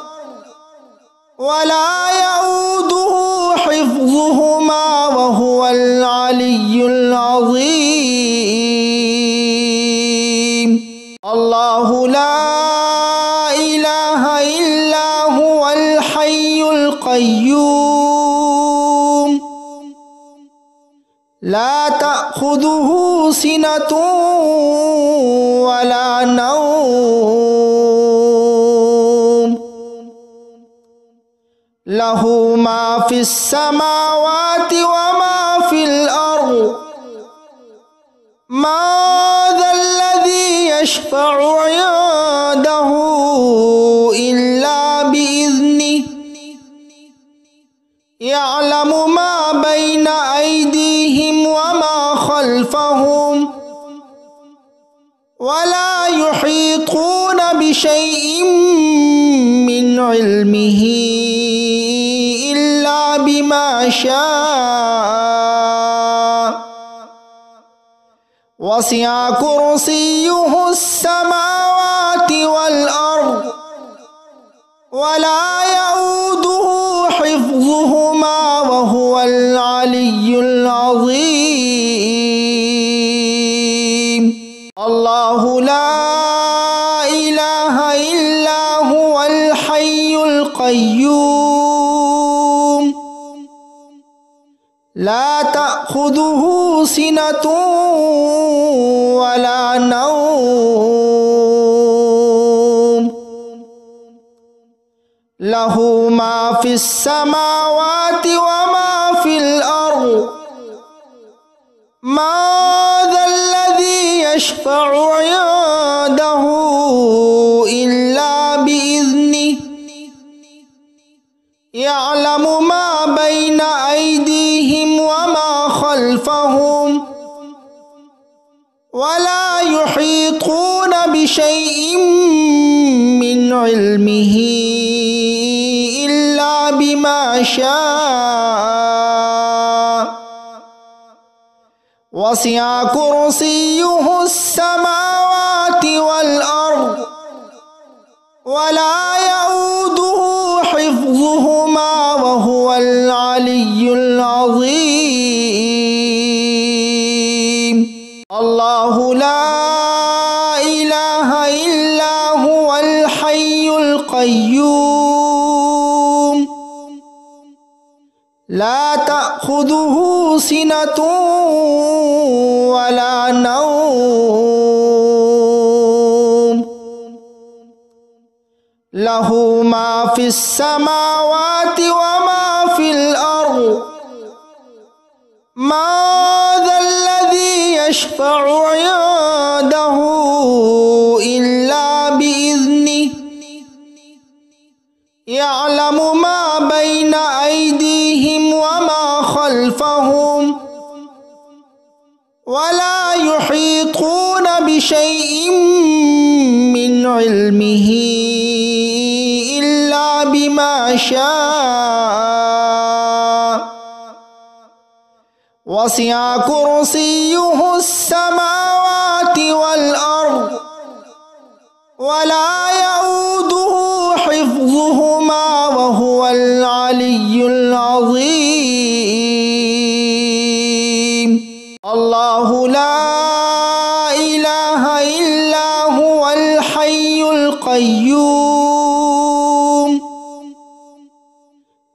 ولا يؤوده حفظهما وهو العلي العظيم الله لا إله إلا هو الحي القيوم لا تأخذه سنة ولا نوم له ما في السماوات وما في الأرض ما ذا الذي يشفع عنده إلا بإذنه يعلم ما بين أيديهم وما خلفهم ولا يحيطون بشيء من علمه إلا بما شاء وسع كرسيه السماوات والأرض ولا يؤوده حفظهما وهو العلي العظيم الله لا إله إلا هو الحي القيوم لا تأخذه سنة ولا نوم له ما في السماوات وما في الأرض ما ذا الذي يشفع عنده إلا بإذنه يعلم ما بين أيديهم وما خلفهم ولا يحيطون بشيء من علمه إلا بما بما شاء وسع كرسيه السماوات والأرض ولا يؤوده حفظهما وهو العلي العظيم. الله لا إله إلا هو الحي القيوم لا تأخذه سنة ولا نوم له ما في السماوات وما في الأرض ما ذا الذي يشفع عنده إلا بإذنه يعلم ما بين أيديهم وما خلفهم ولا يحيطون بشيء من علمه إلا بما شاء وسع كرسيه السماوات والأرض ولا يؤوده حفظهما وهو العلي العظيم. الله لا إله إلا هو الحي القيوم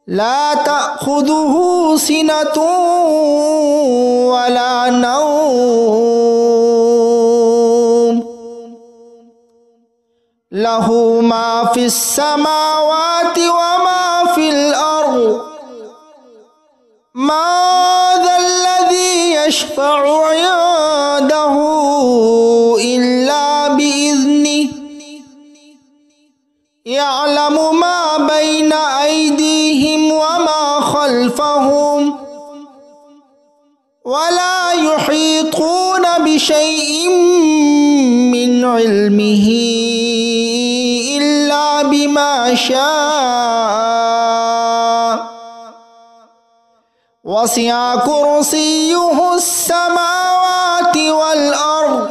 لا تأخذه سنة ولا نوم له ما في السماوات وما في الأرض ما ذا الذي يشفع عنده إلا بإذنه يعلم ما بين أيديهم وما خلفهم ولا يحيطون بشيء من علمه إلا بما شاء وسع كرسيه السماوات والأرض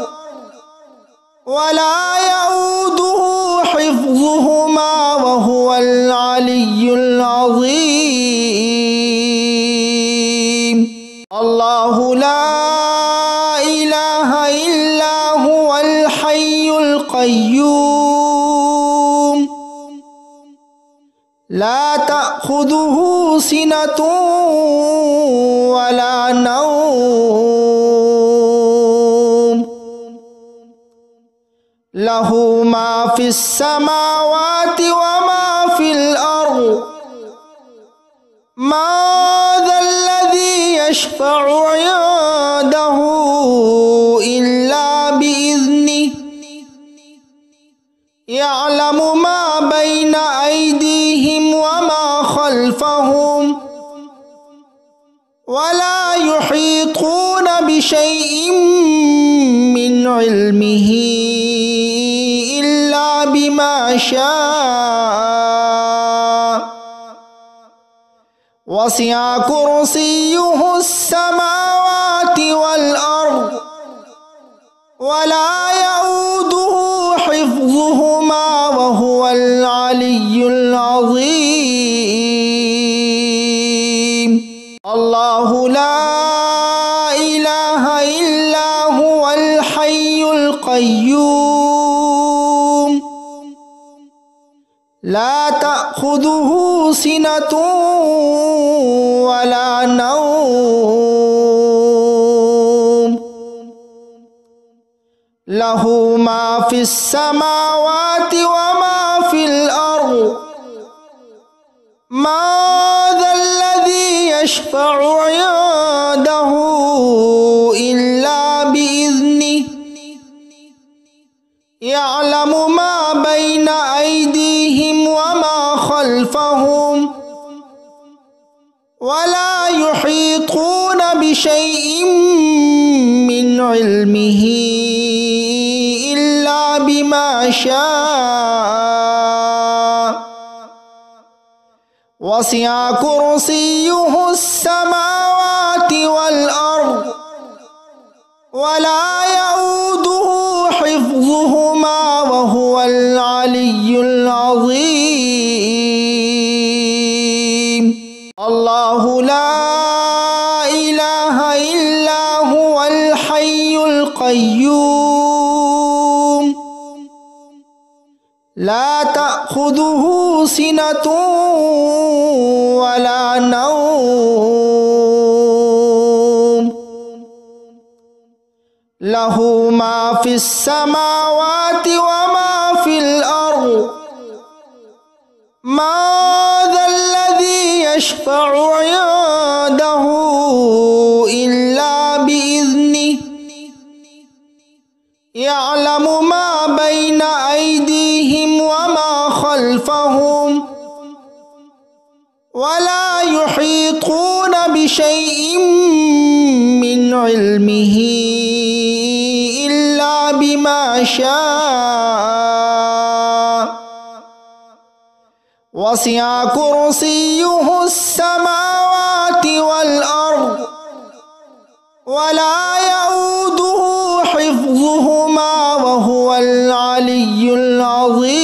ولا يؤوده حفظهما وهو العلي العظيم. الله لا إله إلا هو الحي القيوم لا تأخذه سنة ولا نوم له ما في السماوات وما في الأرض ما ذا الذي يشفع عنده إلا بإذنه يعلم ما بين أيديهم وما خلفهم ولا يحيطون بشيء من علمه إلا بما شاء وسع كرسيه السماوات والأرض ولا يؤوده حفظهما وهو العلي العظيم. الله لا إله إلا هو الحي القيوم لا تأخذه سنة ولا نوم له ما في السماوات وما في الأرض ما ذا الذي يشفع عنده إلا بإذنه يعلم ما بين أيديهم وما خلفهم ولا يحيطون بشيء من علمه إلا بما شاء وسع كرسيه السماوات والأرض ولا يؤوده حفظهما وهو العلي العظيم. الله لا إله إلا هو الحي القيوم لا تأخذه سنة ولا نوم له ما في السماوات وما في الأرض ما ذا الذي يشفع عنده إلا بإذنه يعلم ما بين أيديهم وما خلفهم ولا يحيطون بشيء من علمه إلا بما شاء وسع كرسيه السماوات والأرض ولا يؤوده حفظهما وهو العلي العظيم.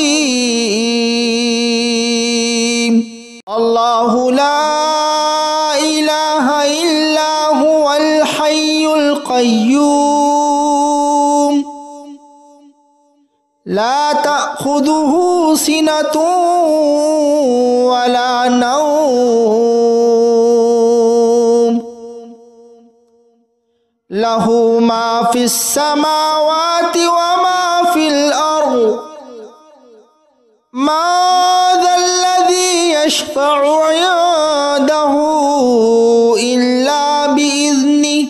الله لا إله إلا هو الحي القيوم لا تأخذه سنة ولا نوم له ما في السماوات وما في الأرض ما ذا الذي يشفع عنده إلا بإذنه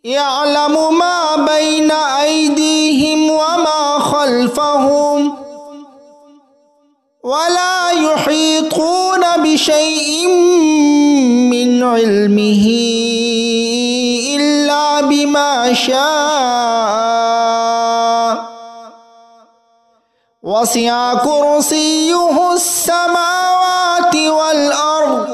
يعلم ما بين أيديهم وما خلفهم ولا يحيطون بشيء من علمه إلا بما شاء وسع كرسيه السماوات والأرض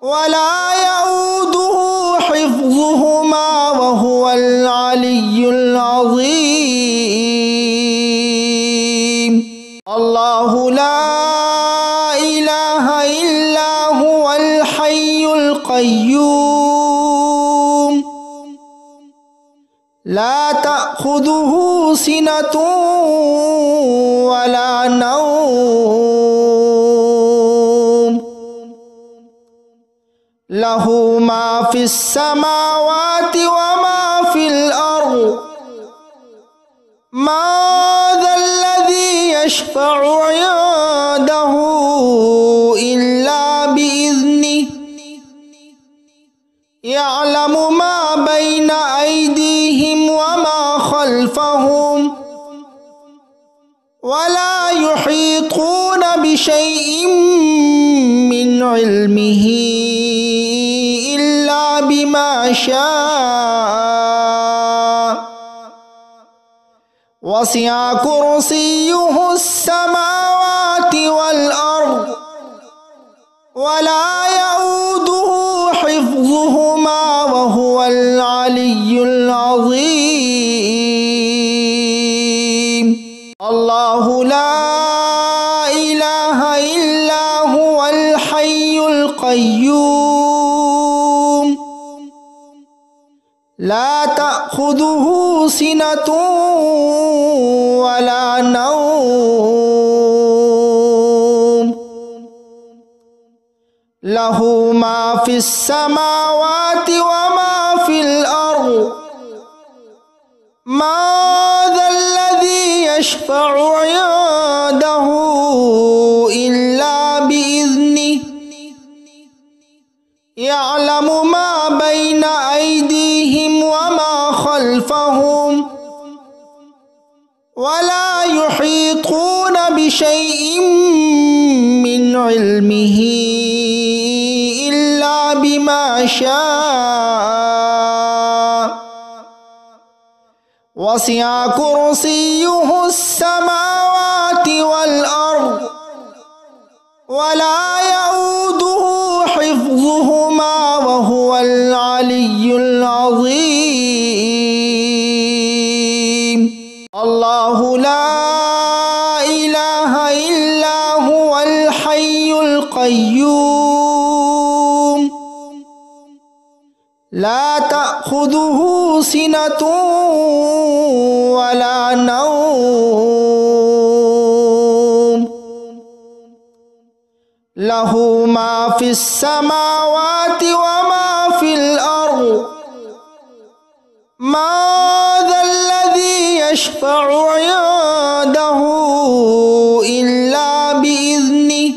ولا يؤوده حفظهما وهو العلي العظيم. الله لا إله إلا هو الحي القيوم لا تأخذه سنة ولا نوم له ما في السماوات وما في الأرض ما ذا الذي يشفع عنده إلا بإذنه يعلم ما بين أيديهم وما خلفهم ولا يحيطون بشيء من علمه إلا بما شاء وسع كرسيه السماوات والأرض ولا يؤوده حفظهما وهو العلي العظيم. الله لا إله إلا هو الحي القيوم لا تأخذه سنة ولا نوم له ما في السماوات وما في الأرض ما ذا الذي يشفع عنده إلا بإذنه يعلم ما بين أيديهم وما خلفهم ولا يحيطون بشيء من علمه إلا بما شاء وسع كرسيه السماوات والأرض ولا يؤوده حفظهما وهو العلي العظيم. الله لا إله إلا هو الحي القيوم لا تأخذه سنة ولا نوم له ما في السماوات وما في الأرض ما ذا الذي يشفع عنده إلا بإذنه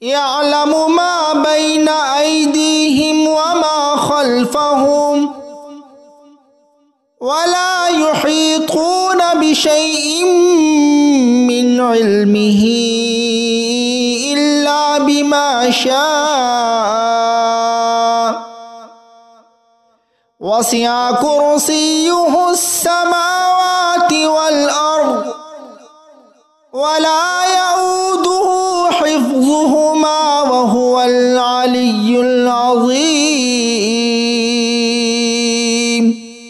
يعلم ما بين أيديهم وما خلفهم ولا يحيطون بشيء من علمه إلا بما شاء وسع كرسيه السماوات والأرض ولا يؤوده حفظهما وهو العلي العظيم.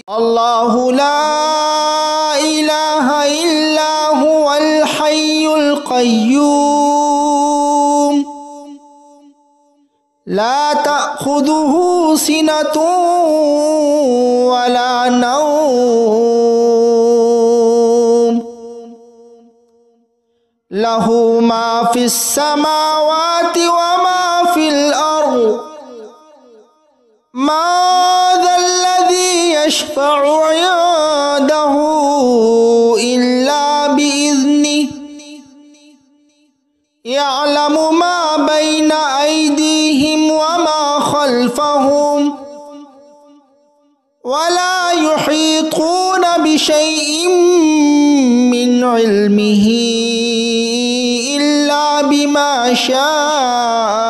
الله لا إله إلا هو الحي القيوم لا تأخذه سنة ولا نوم له ما في السماوات وما في الأرض ما ذا الذي يشفع عنده إلا بإذنه يعلم ما بين أيديهم وما خلفهم ولا يحيطون بشيء من علمه إلا بما شاء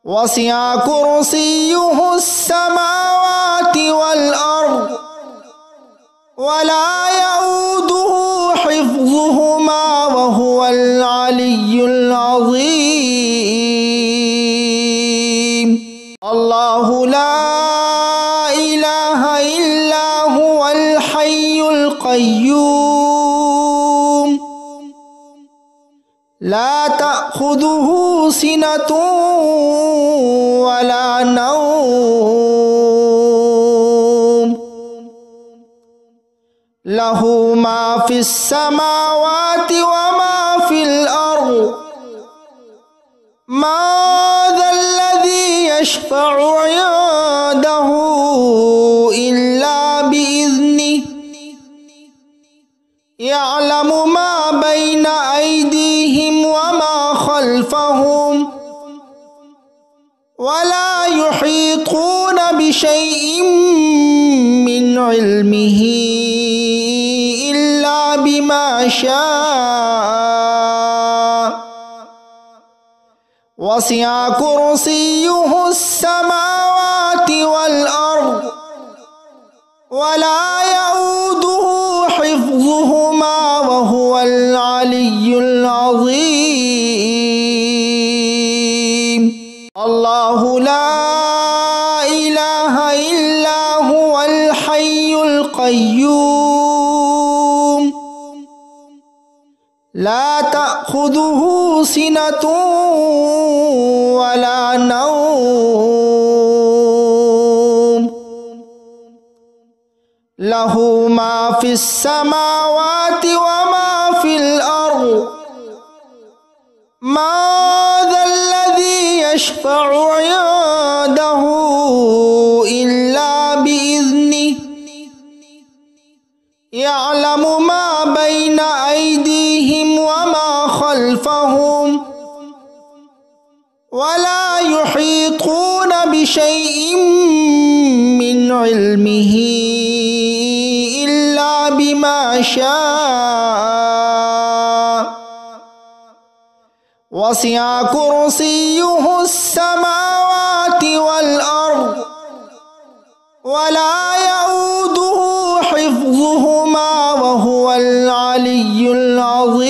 وسع كرسيه السماوات والأرض ولا يؤوده حفظهما وهو العلي العظيم. الله لا إله إلا هو الحي القيوم لا تأخذه سنة ولا نوم له ما في السماوات وما في الأرض ما ذا الذي يشفع عنده إلا بإذنه يعلم ما بين أيديهم وما خلفهم ولا يحيطون بشيء من علمه إلا بما شاء وسع كرسيه السماوات والأرض ولا يؤوده حفظهما وهو العلي العظيم. الله لا إله إلا هو الحي القيوم لا تأخذه سنة ولا نوم له ما في السماوات وما في الأرض ما ذا الذي يشفع عنده إلا بإذنه يعلم ما بين أيديهم وما خلفهم ولا يحيطون بشيء من علمه إلا بما شاء وسع كرسيه السماوات والأرض ولا يؤوده حفظهما حفظهما وهو العلي العظيم.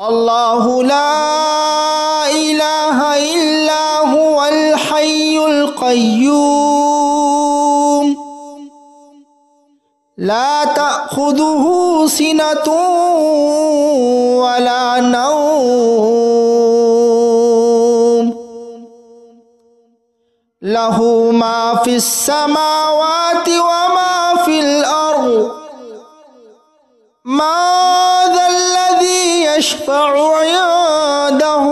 الله لا إله إلا هو الحي القيوم لا تأخذه سنة ولا نوم له ما في السماوات وما في الأرض ما ذا الذي يشفع عنده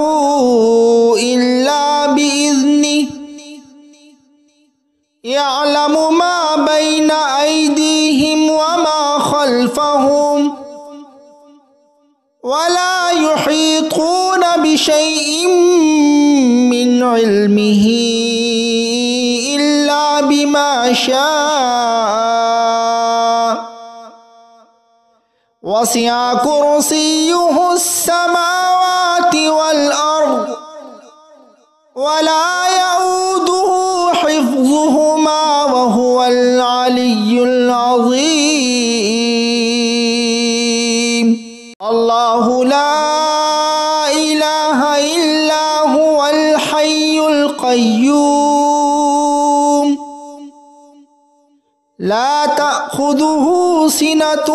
إلا بإذنه يعلم ما بين أيديهم وما خلفهم ولا يحيطون بشيء من علمه إلا بما شاء وسع كرسيه السماوات والأرض ولا يؤوده حفظهما وهو العلي العظيم. الله لا إله إلا هو الحي القيوم لا تأخذه سنة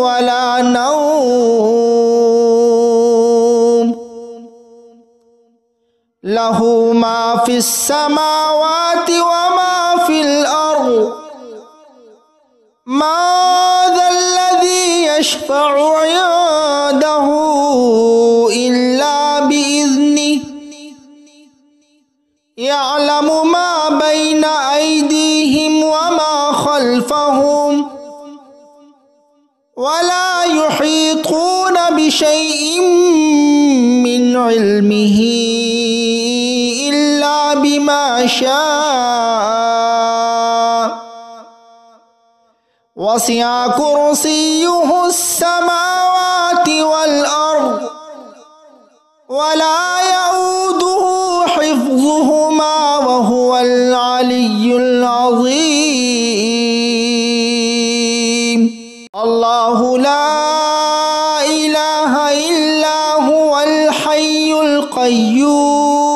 ولا نوم له ما في السماوات وما في الأرض ما ذا الذي يشفع عنده إلا بإذنه يعلم ما بين أيديهم وما خلفهم ولا يحيطون بشيء من علمه إلا بما شاء وسع كرسيه السماوات والأرض ولا يؤوده حفظهما وهو العلي العظيم. الله لا إله إلا هو الحي القيوم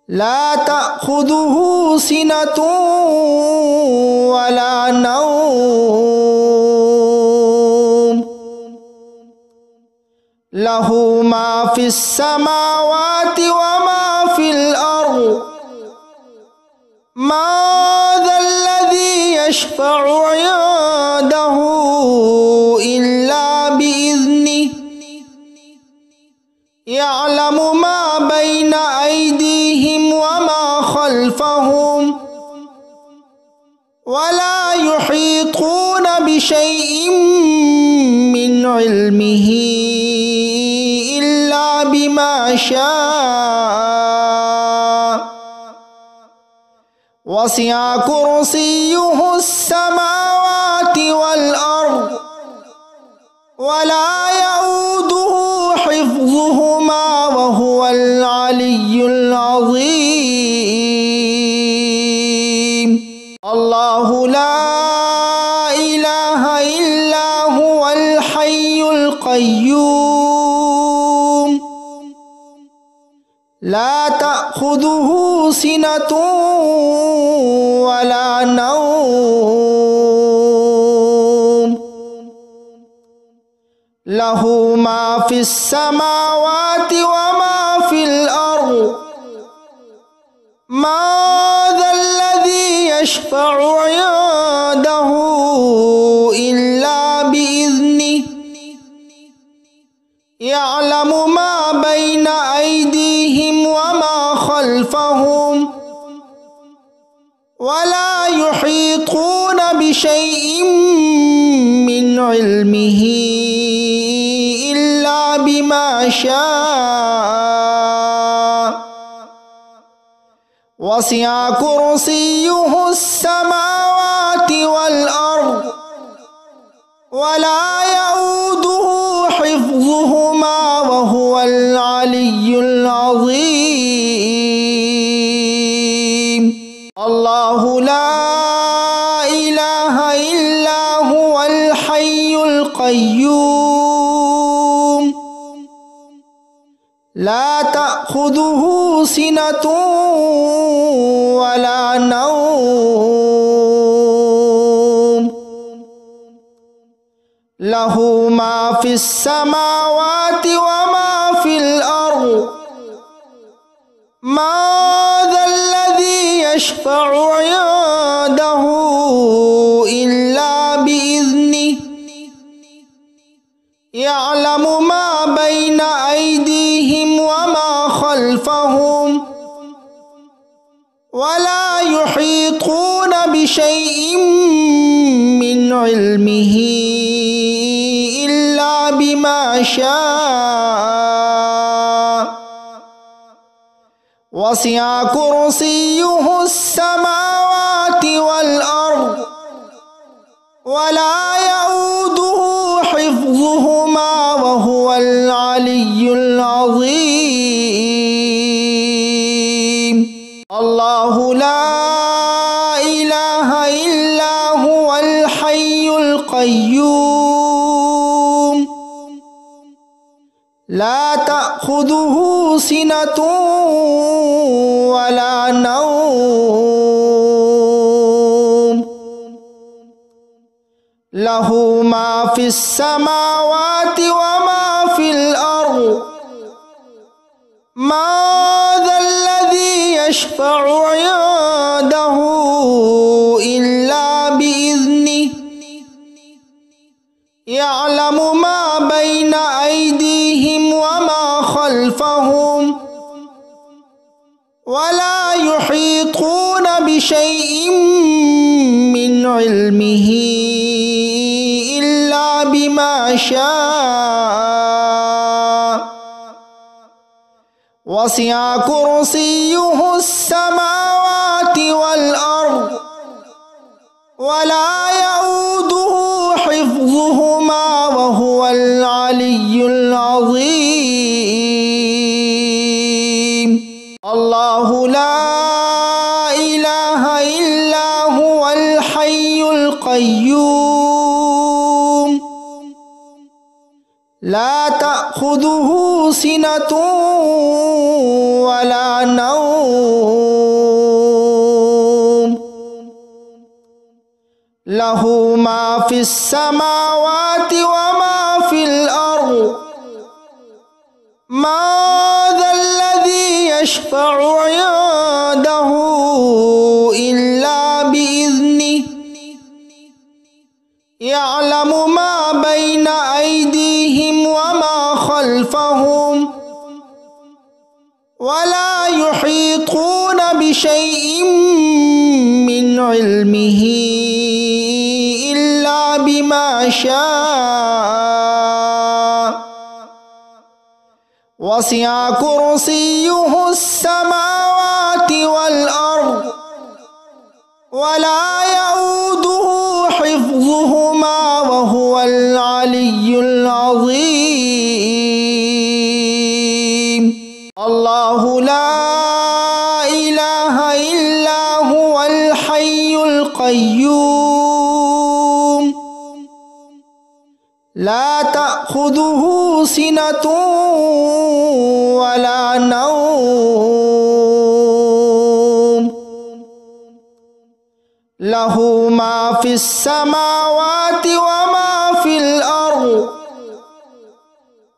لا تأخذه سنة ولا نوم له ما في السماوات وما في الأرض ما ذا الذي يشفع عنده إلا بإذنه يعلم ما بين أيديهم وما خلفهم ولا يحيطون بشيء من علمه إلا بما شاء وسع كرسيه السماوات والأرض ولا يؤوده حفظهما وهو العلي العظيم. الله لا إله إلا هو الحي القيوم لا تأخذه سنة ولا نوم له ما في السماوات وما في الأرض ما ذا الذي يشفع عنده إلا بإذنه يعلم ما بين أيديهم وما خلفهم ولا يحيطون بشيء من علمه إلا بما شاء وسع كرسيه السماوات والأرض ولا يؤوده حفظهما وهو العلي العظيم. إلا هو الحي القيوم لا تأخذه سنة ولا نوم له ما في السماوات وما في الأرض ما ذا الذي يشفع عنده إلا بإذنه يعلم ما بين أيديهم وما خلفهم ولا يحيطون بشيء من علمه إلا بما شاء وسع كرسيه السماوات والأرض ولا يؤوده حفظهما وهو العلي العظيم الله لا إله إلا هو الحي القيوم لا تأخذه سنة ولا نوم له ما في السماوات وما في الأرض ما ذا الذي يشفع عنده إلا بإذنه يعلم ما بين أيديهم وما خلفهم ولا يحيطون بشيء من علمه إلا بما شاء وسع كرسيه السماوات والأرض ولا يؤوده حفظهما وهو العلي العظيم الله لا إله إلا هو الحي القيوم لا تأخذه سنة ولا نوم له ما في السماوات وما في الأرض ما ذا الذي يشفع عنده إلا بإذنه يعلم ما بين أيديهم وما خلفهم ولا يحيطون بشيء من علمه إلا بما شاء وسع كرسيه السماوات والأرض ولا يؤوده حفظهما وهو العلي العظيم الله لا إله إلا هو الحي القيوم لا تأخذه سنة ولا نوم له ما في السماوات وما في الأرض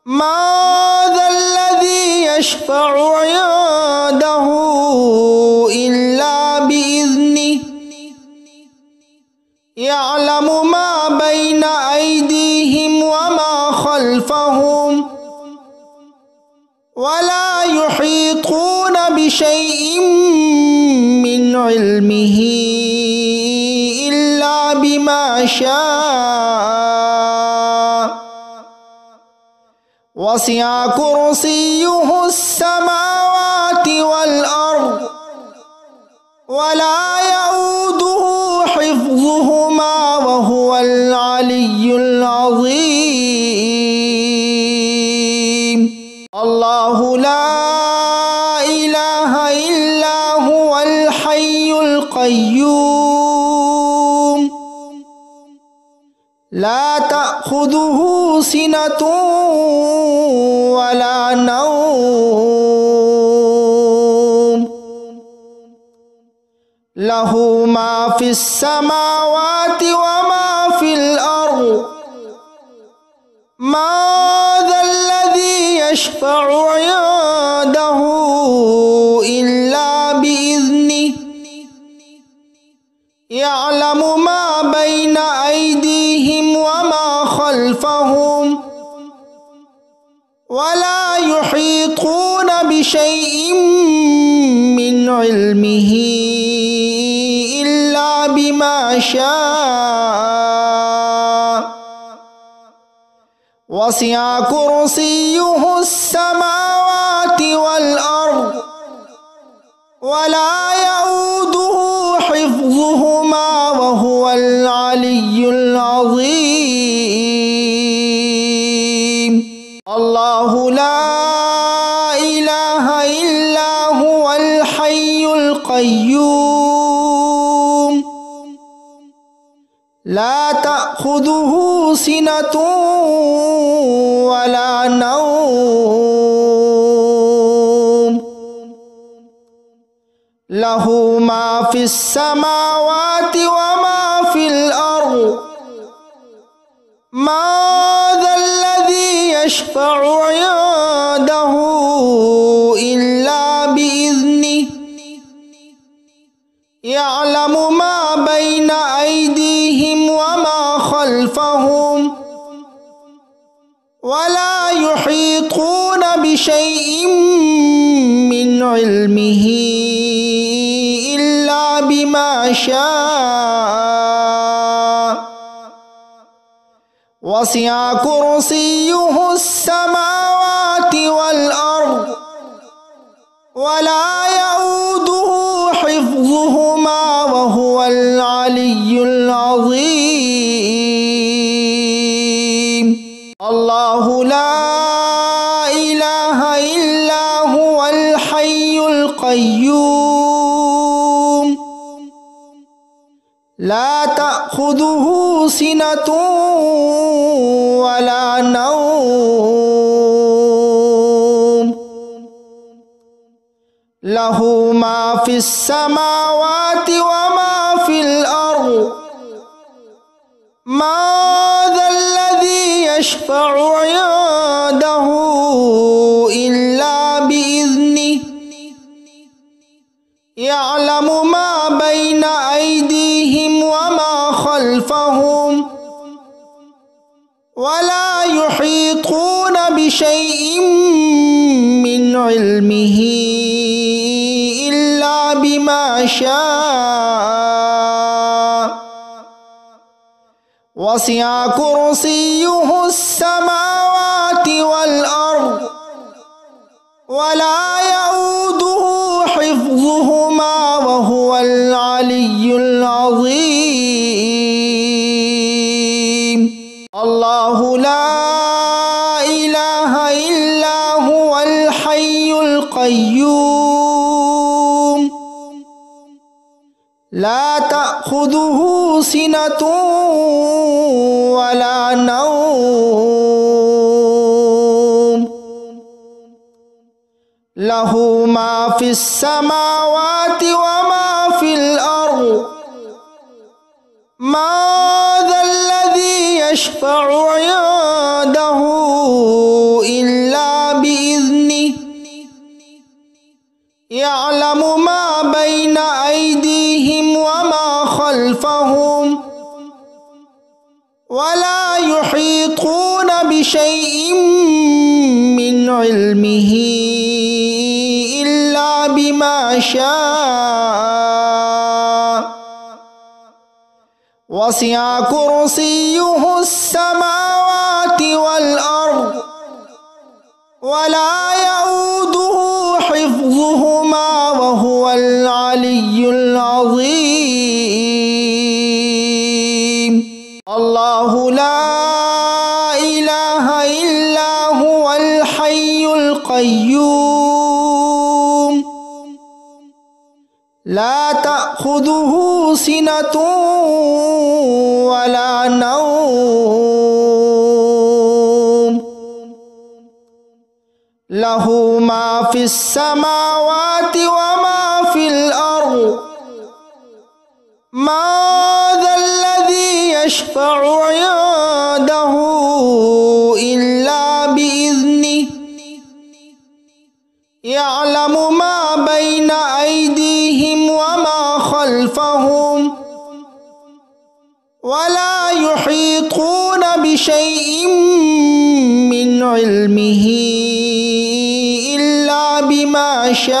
ما ذا الذي يشفع عنده إلا بإذنه يعلم ما بين أيديهم وما خلفهم ولا يحيطون بشيء من علمه إلا بما شاء وسع كرسيه السماوات والأرض ولا يؤوده حفظهما وهو العلي العظيم الله لا إله إلا هو الحي القيوم لا تأخذه سنة ولا نوم له ما في السماوات وما في الأرض ما ذا الذي يشفع عنده إلا بإذنه يعلم ما بين أيديهم وما خلفهم ولا يحيطون بشيء من علمه إلا بما شاء وسع كرسيه السماوات والأرض ولا يؤوده حفظهما وهو العلي العظيم الله لا إله إلا هو الحي القيوم لا تأخذه سنة ولا نوم له ما في السماوات وما في الأرض ما ذا الذي يشفع عنده إلا بإذنه يعلم ما بين أيديهم وما خلفهم ولا يحيطون بشيء من علمه إلا بما شاء وسع كرسيه السماوات والأرض ولا يؤوده حفظهما وهو العلي العظيم الله لا إله إلا هو الحي القيوم لا تأخذه سنة ولا نوم له ما في السماوات وما في الأرض ما ذا الذي يشفع عنده إلا بإذنه يعلم ما بين أيديهم وما خلفهم ولا يحيطون بشيء من علمه إلا بما شاء وسع كرسيه السماوات والأرض ولا يؤوده حفظهما وهو العلي العظيم الله لا إله إلا هو الحي القيوم لا تأخذه سنة ولا نوم له ما في السماوات وما في الأرض ما ذا الذي يشفع عنده إلا بإذنه يعلم ما بين أيديهم وما خلفهم ولا يحيطون بشيء من علمه إلا بما شاء وسع كرسيه السماوات والأرض ولا يؤوده حفظهما وهو العلي العظيم الله لا إله إلا هو الحي القيوم لا تأخذه سنة ولا نوم له ما في السماوات وما في الأرض ما ذا الذي يشفع عنده إلا بإذنه يعلم ما بين أيديهم وما خلفهم ولا يحيطون بشيء من علمه إلا بما شاء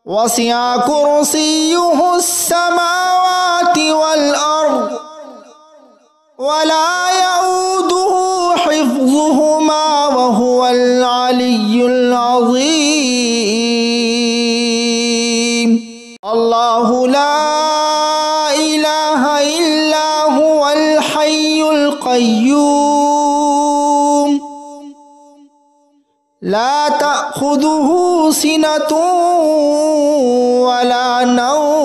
وسع كرسيه السماوات والأرض ولا يؤوده حفظهما وهو العلي العظيم الله لا إله إلا هو الحي القيوم لا تأخذه سنة ولا نوم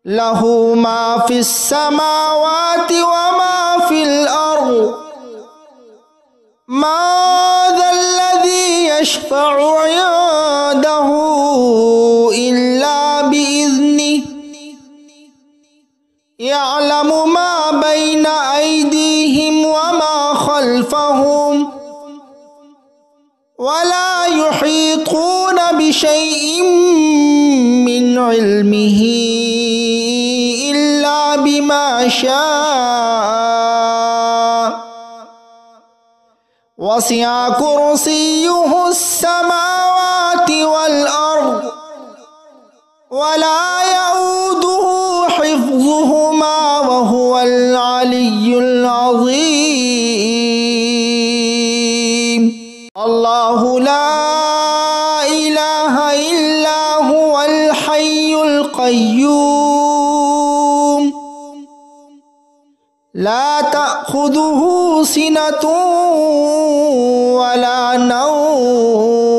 له ما في السماوات وما في الأرض ما ذا الذي يشفع عنده إلا بإذنه يعلم ما بين أيديهم وما خلفهم ولا يحيطون بشيء من علمه إلا بما شاء وسع كرسيه السماوات والأرض ولا يؤوده حفظهما وهو العلي العظيم الله لا إله إلا هو الحي القيوم لا تأخذه سنة ولا نوم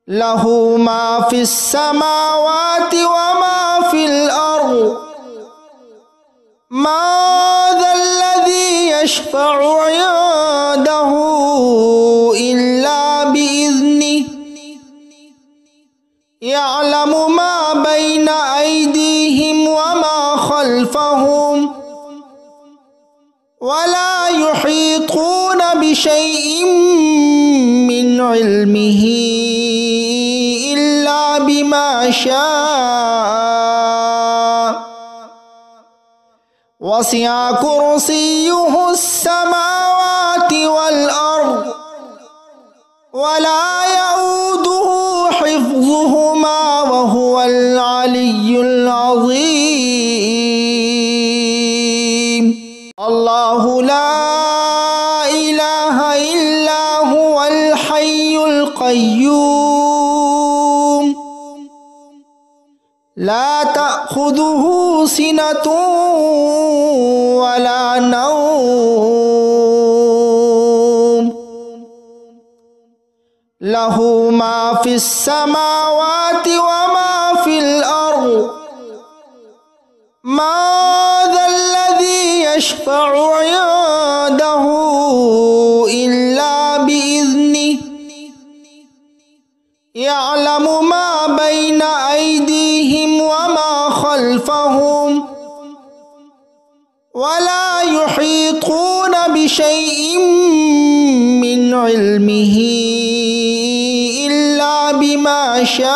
له ما في السماوات وما في الأرض ما ذا الذي يشفع عنده إلا بإذنه يعلم ما بين أيديهم وما خلفهم ولا يحيطون بشيء من علمه إلا بما شاء وسع كرسيه السماوات والأرض ولا يؤوده حفظهما وهو العلي العظيم الله لا إله إلا هو الحي القيوم لا تأخذه سنة ولا نوم له ما في السماوات وما في الأرض ما ذا الذي يشفع عنده إلا بإذنه يعلم ما بين أيديهم وما خلفهم ولا يحيطون بشيء من علمه إلا بما شاء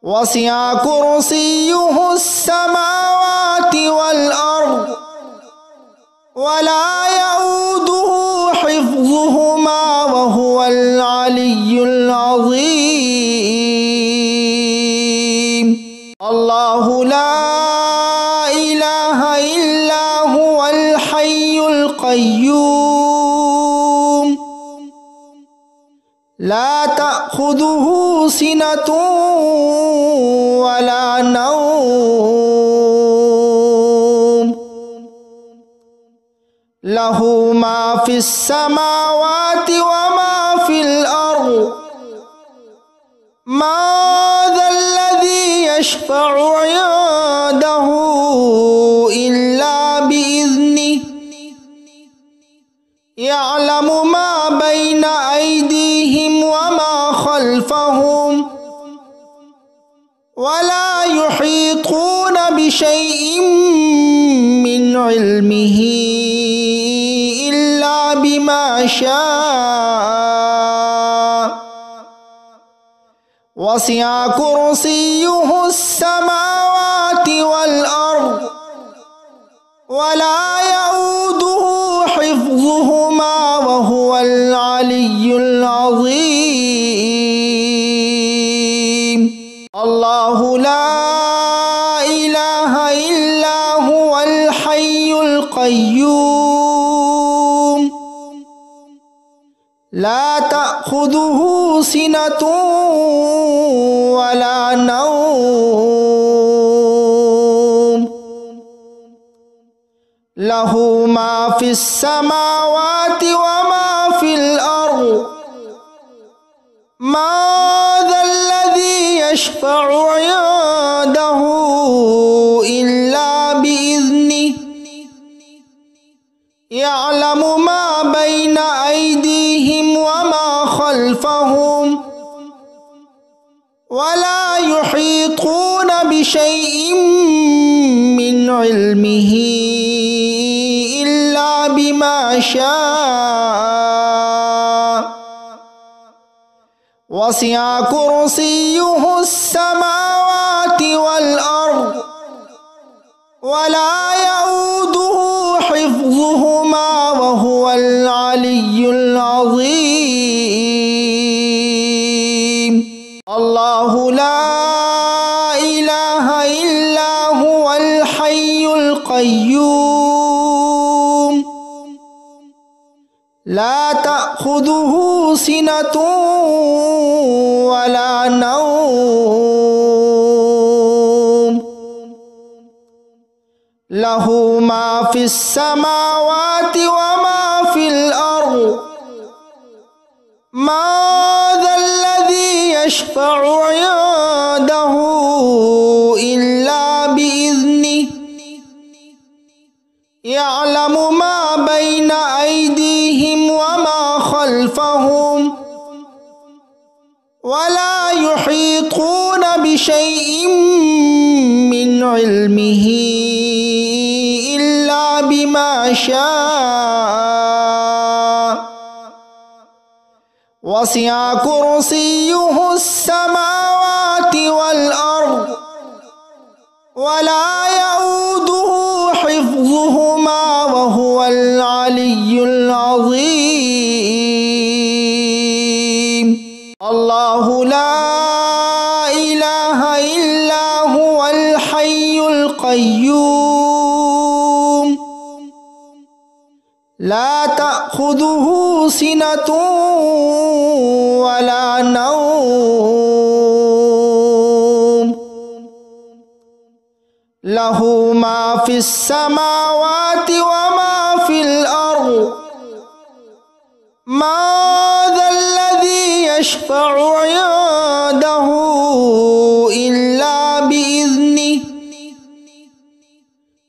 وسع كرسيه السماوات والأرض ولا يؤوده حفظهما وهو العلي العظيم الله لا إله إلا هو الحي القيوم لا تأخذه سنة ولا نوم له ما في السماوات وما في الأرض ما ذا الذي يشفع عنده إلا بإذنه يعلم ما بين أيديهم وما خلفهم ولا يحيطون بشيء من علمه إلا بما شاء وسع كرسيه السماوات والأرض ولا يؤوده حفظهما وهو العلي العظيم. الله لا إله إلا هو الحي القيوم لا تأخذه سنة ولا نوم له ما في السماوات وما في الأرض ما ذا الذي يشفع عنده إلا بإذنه يعلم ما بين أيديهم وما خلفهم ولا يحيطون بشيء من علمه إلا بما شاء وسع كرسيه السماوات والأرض ولا يؤوده حفظهما وهو العلي العظيم. الله لا إله إلا هو الحي القيوم لا تأخذه سنة ولا نوم له ما في السماوات وما في الأرض ما ذا الذي يشفع عنده إلا بإذنه يعلم ما بين أيديهم وما خلفهم ولا يحيطون بشيء من علمه إلا بما شاء وسع كرسيه السماوات والأرض ولا يؤوده حفظهما وهو العلي العظيم. الله لا إله إلا هو الحي القيوم لا تأخذه سنة ولا نوم له ما في السماوات وما في الأرض ما ذا الذي يشفع عنده إلا بإذنه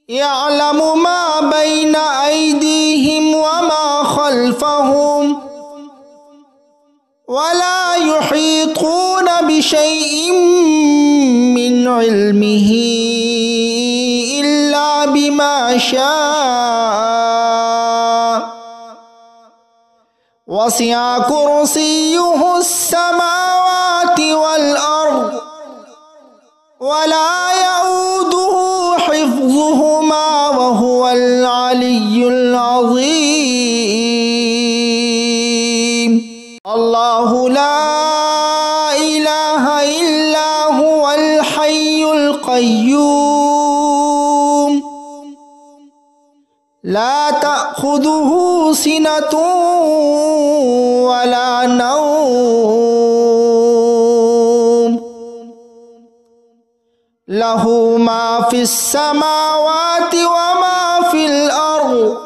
يعلم ما بين أيديهم وما خلفهم ولا يحيطون بشيء من علمه إلا بما شاء وسع كرسيه السماوات والأرض ولا يؤوده حفظهما وهو العلي العظيم. الله لا إله إلا هو الحي القيوم لا تأخذه سنة ولا نوم له ما في السماوات وما في الأرض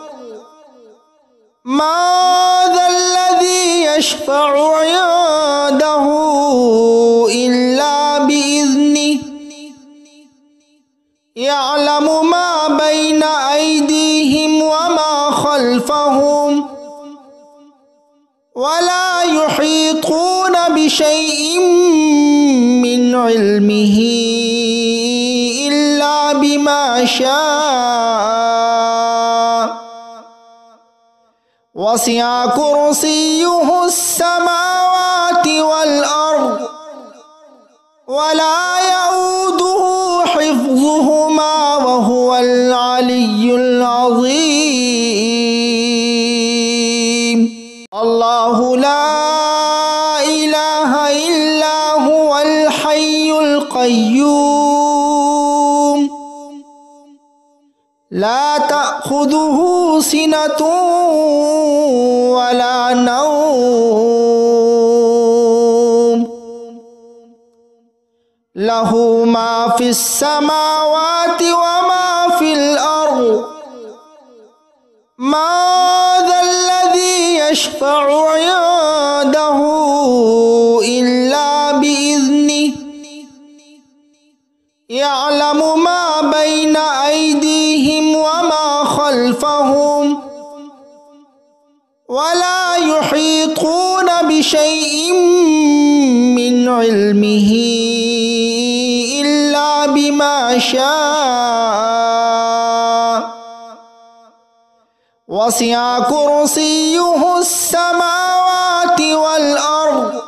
ما ذا الذي يشفع عنده إلا خلفهم ولا يحيطون بشيء من علمه إلا بما شاء وسع كرسيه السماوات والأرض ولا يؤوده حفظهما وهو العلي العظيم الله لا إله إلا هو الحي القيوم لا تأخذه سنة ولا نوم له ما في السماوات وما في الأرض ما ذا الذي يشفع عنده إلا بإذنه يعلم ما بين أيديهم وما خلفهم ولا يحيطون بشيء من علمه إلا بما شاء وسع كرسيه السماوات والأرض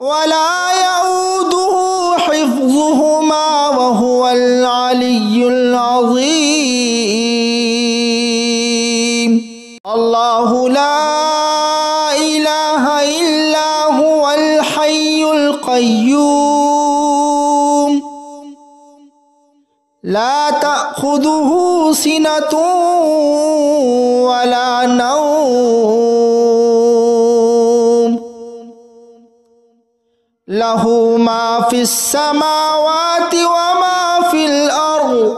ولا يؤوده حفظهما وهو العلي العظيم الله لا إله إلا هو الحي القيوم لا تأخذه سنة ولا نوم له ما في السماوات وما في الأرض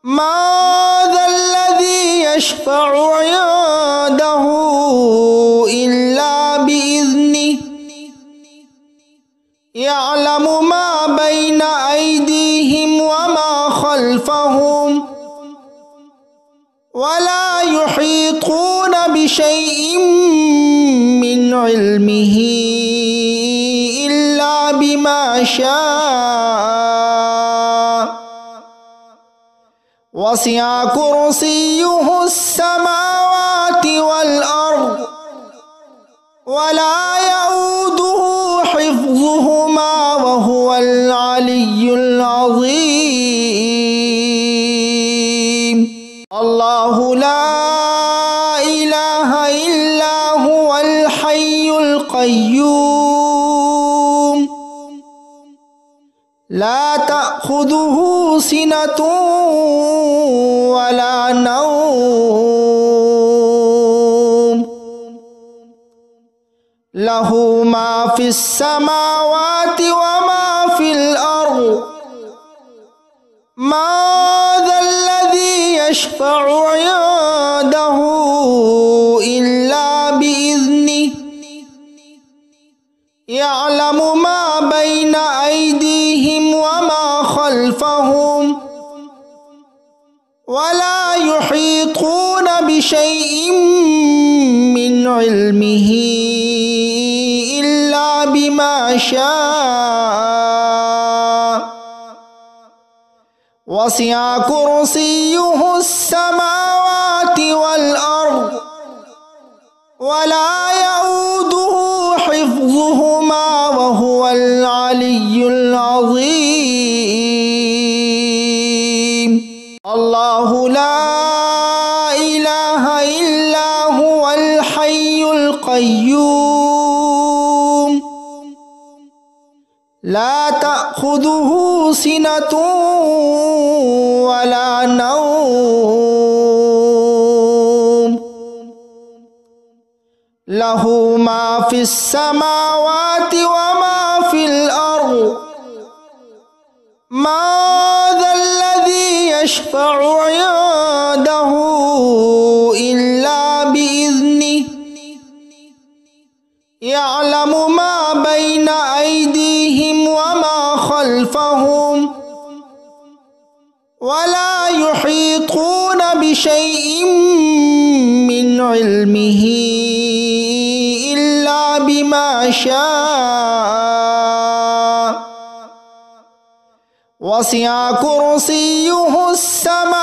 ما ذا الذي يشفع عنده إلا بإذنه يعلم ما بين أيديهم وما خلفهم ولا يحيطون بشيء من علمه إلا بما شاء وسع كرسيه السماوات والأرض ولا يؤوده حفظهما وهو العلي العظيم الله لا إله إلا هو الحي القيوم لا تأخذه سنة ولا نوم له ما في السماوات وما في الأرض ما ذا الذي يشفع عنده إلا بإذنه يعلم ما بين أيديهم وما خلفهم ولا يحيطون بشيء من علمه إلا بما شاء وسع كرسيه السماوات والأرض ولا يؤوده حفظهما وهو العلي العظيم الله لا إله إلا هو الحي القيوم لا تأخذه سنة ولا نوم له ما في السماوات وما في الأرض ما ذا الذي يشفع عنده إلا بإذنه يعلم ما بين أيديهم وما خلفهم ولا يحيطون بشيء يشاء وسع كرسيه السماوات